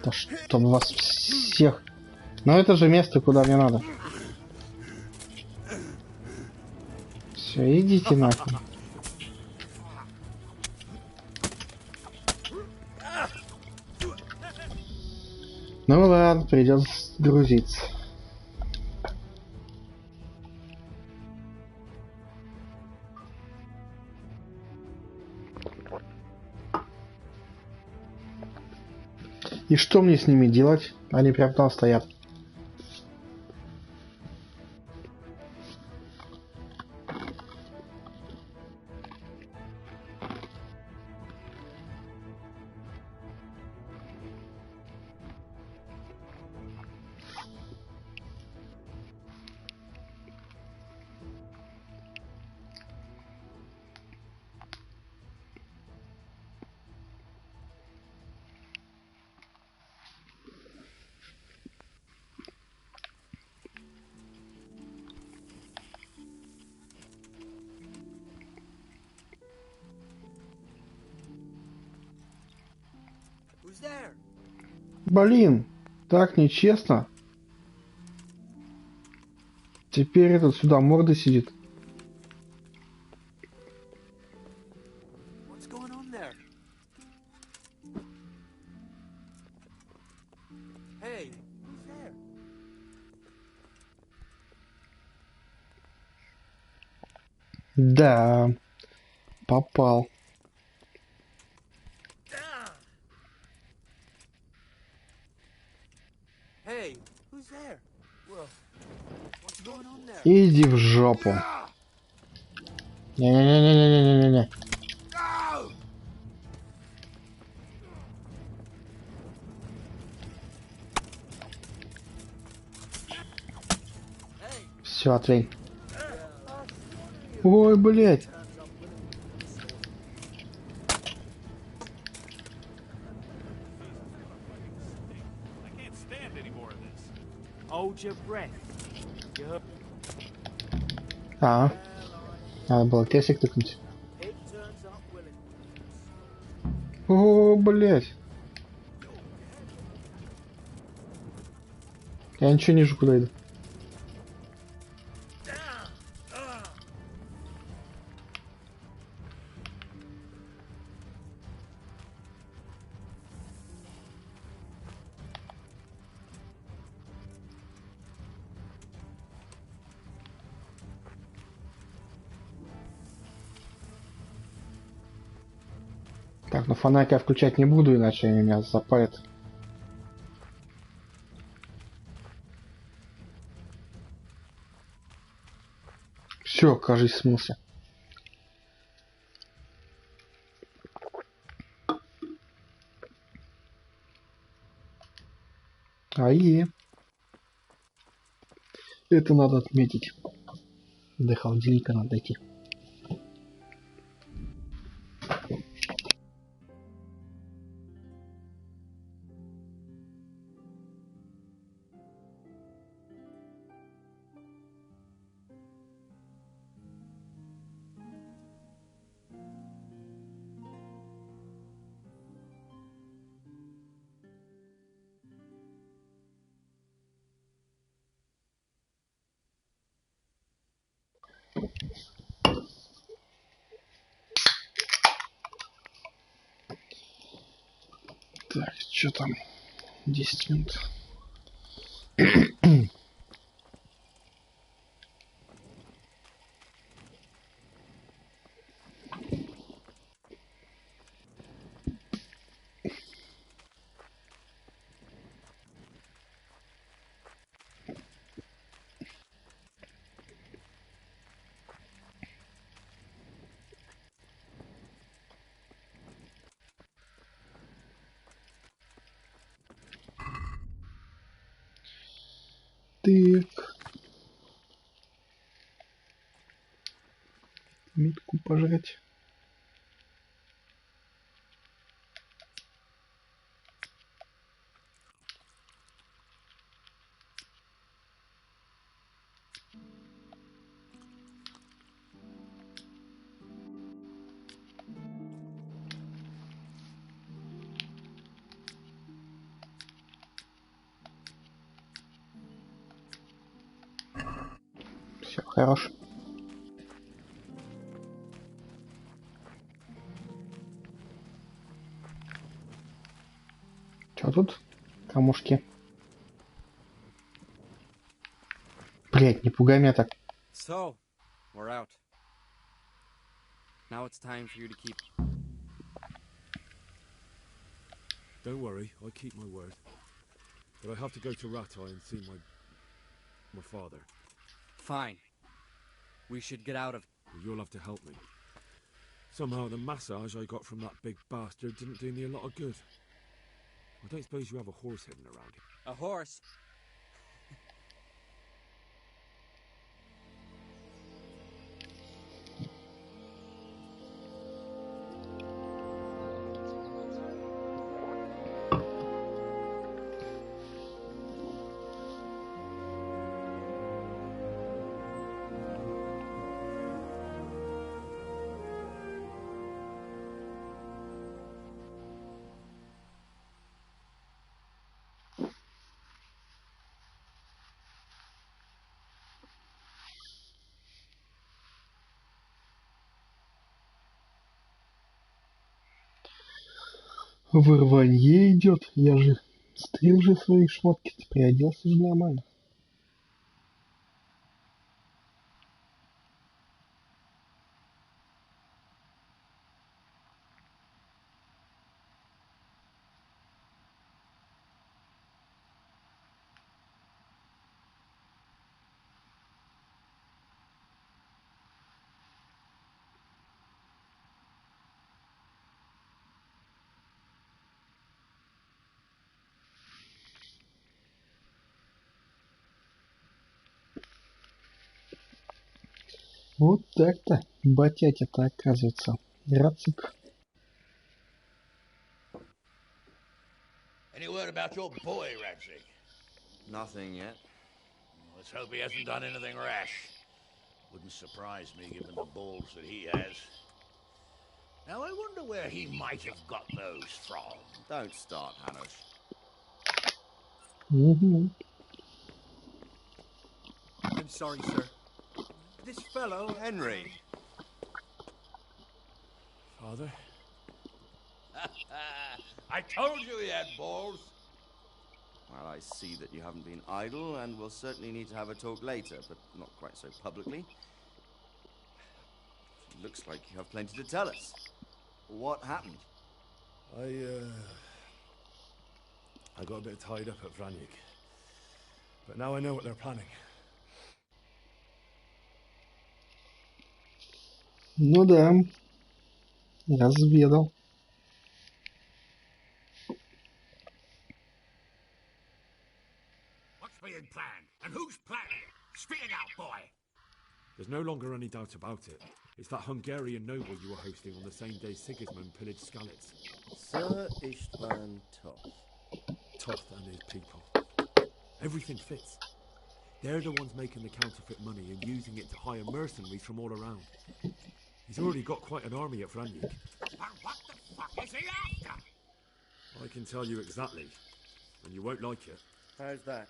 Да чтоб вас всех. Но это же место, куда мне надо. Все, идите нахуй. придется грузиться. И что мне с ними делать? Они прям там стоят. Блин, так нечестно. Теперь этот сюда мордой сидит. What's going on there? Hey, who's there? Да, попал. Hey, who's there? Well, what's going on there? Иди в жопу. Не-не-не-не-не-не-не-не. Все, отвей. Ой, блядь. Hold your breath. А, надо было тесик тыкнуть. О, блядь. Я ничего не вижу, куда иду. Так, но фонарик я включать не буду, иначе они меня запалят. Все, кажись, смылся. Это надо отметить. До холодильника надо дойти. Так, что там? 10 минут. Так. Митку пожрать. Все, хорош. Что тут? Камушки. Блять, не пугай меня так. So, we're out. Now it's time for you to keep... Don't worry, I keep my word. But I have to go to Ratai and see my father. Fine. We should get out of... Well, you'll have to help me. Somehow the massage I got from that big bastard didn't do me a lot of good. I don't suppose you have a horse hidden around here. A horse? Вырванье идет. Я же стрил же свои шмотки. Приоделся же нормально. Вот так-то, батятя-то оказывается. Рацик. Any word about your boy, Radzig? Nothing yet. Let's hope he hasn't done anything rash. Wouldn't surprise me given the balls that he has. Now I wonder where he might have got those from. Don't start, Hanush. I'm sorry, sir. This fellow... Henry! Father? I told you he had balls. Well, I see that you haven't been idle, and we'll certainly need to have a talk later, but not quite so publicly. Looks like you have plenty to tell us. What happened? I got a bit tied up at Vranyik. But now I know what they're planning. Ну да. Разведал. What's being planned? And who's planning it? Spit it out, boy! There's no longer any doubt about it. It's that Hungarian noble you were hosting on the same day Sigismund pillaged Skalitz. Sir Istvan Toth. Toth and his people. Everything fits. They're the ones making the counterfeit money and using it to hire mercenaries from all around. He's already got quite an army at Vranyik. But what the fuck is he after? I can tell you exactly, and you won't like it. How's that?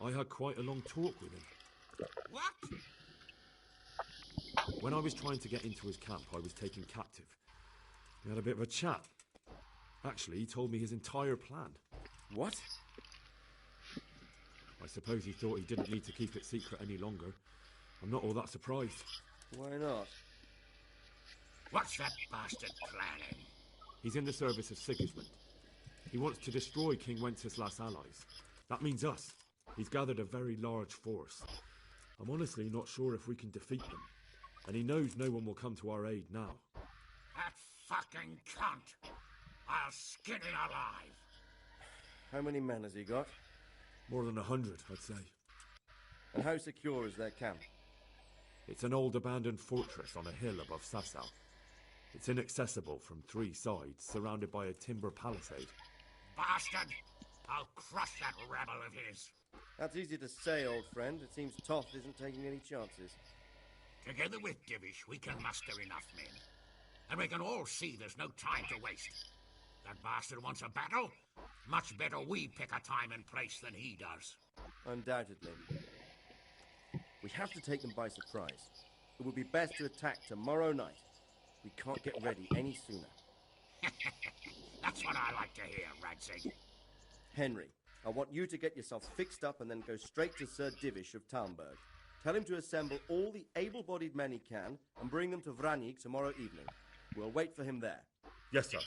I had quite a long talk with him. What? When I was trying to get into his camp, I was taken captive. We had a bit of a chat. Actually, he told me his entire plan. What? I suppose he thought he didn't need to keep it secret any longer. I'm not all that surprised. Why not? What's that bastard planning? He's in the service of Sigismund. He wants to destroy King Wenceslas's allies. That means us. He's gathered a very large force. I'm honestly not sure if we can defeat them. And he knows no one will come to our aid now. That fucking cunt! I'll skin him alive! How many men has he got? More than 100, I'd say. And how secure is their camp? It's an old abandoned fortress on a hill above Sasau. It's inaccessible from 3 sides, surrounded by a timber palisade. Bastard! I'll crush that rebel of his! That's easy to say, old friend. It seems Toth isn't taking any chances. Together with Divish, we can muster enough men. And we can all see there's no time to waste. That bastard wants a battle? Much better we pick a time and place than he does. Undoubtedly. We have to take them by surprise. It would be best to attack tomorrow night. We can't get ready any sooner. That's what I like to hear, Radzig. Henry, I want you to get yourself fixed up and then go straight to Sir Divish of Talmberg. Tell him to assemble all the able-bodied men he can and bring them to Vranik tomorrow evening. We'll wait for him there. Yes, sir.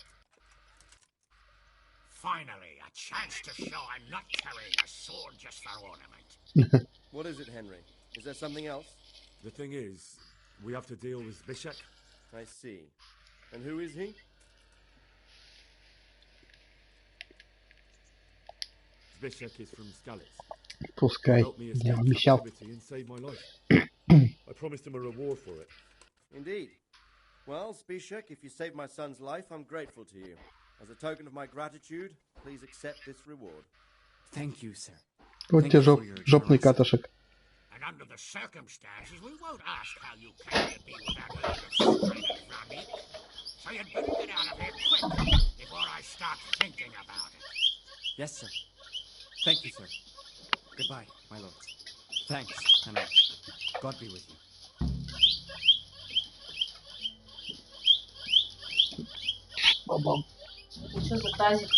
Finally, a chance to show I'm not carrying a sword just for ornament. What is it, Henry? Is there something else? The thing is, we have to deal with Zbyszek. I see. And who is he? Zbyszek is from Skalitz. Пускай. Helped me Я escape обещал. captivity and save my life. I promised him a reward for it. Indeed. Well, Zbyszek, if you saved my son's life, I'm grateful to you. As a token of my gratitude, please accept this reward. Thank you, sir. Вот тебе жопный катышек. And under the circumstances, we won't ask how you came to be without your straight at Vranik. So you'd better get out of here quick before I start thinking about it. Yes, sir. Thank you, sir. Goodbye, my lords. Thanks, and God be with you. Что за тазик?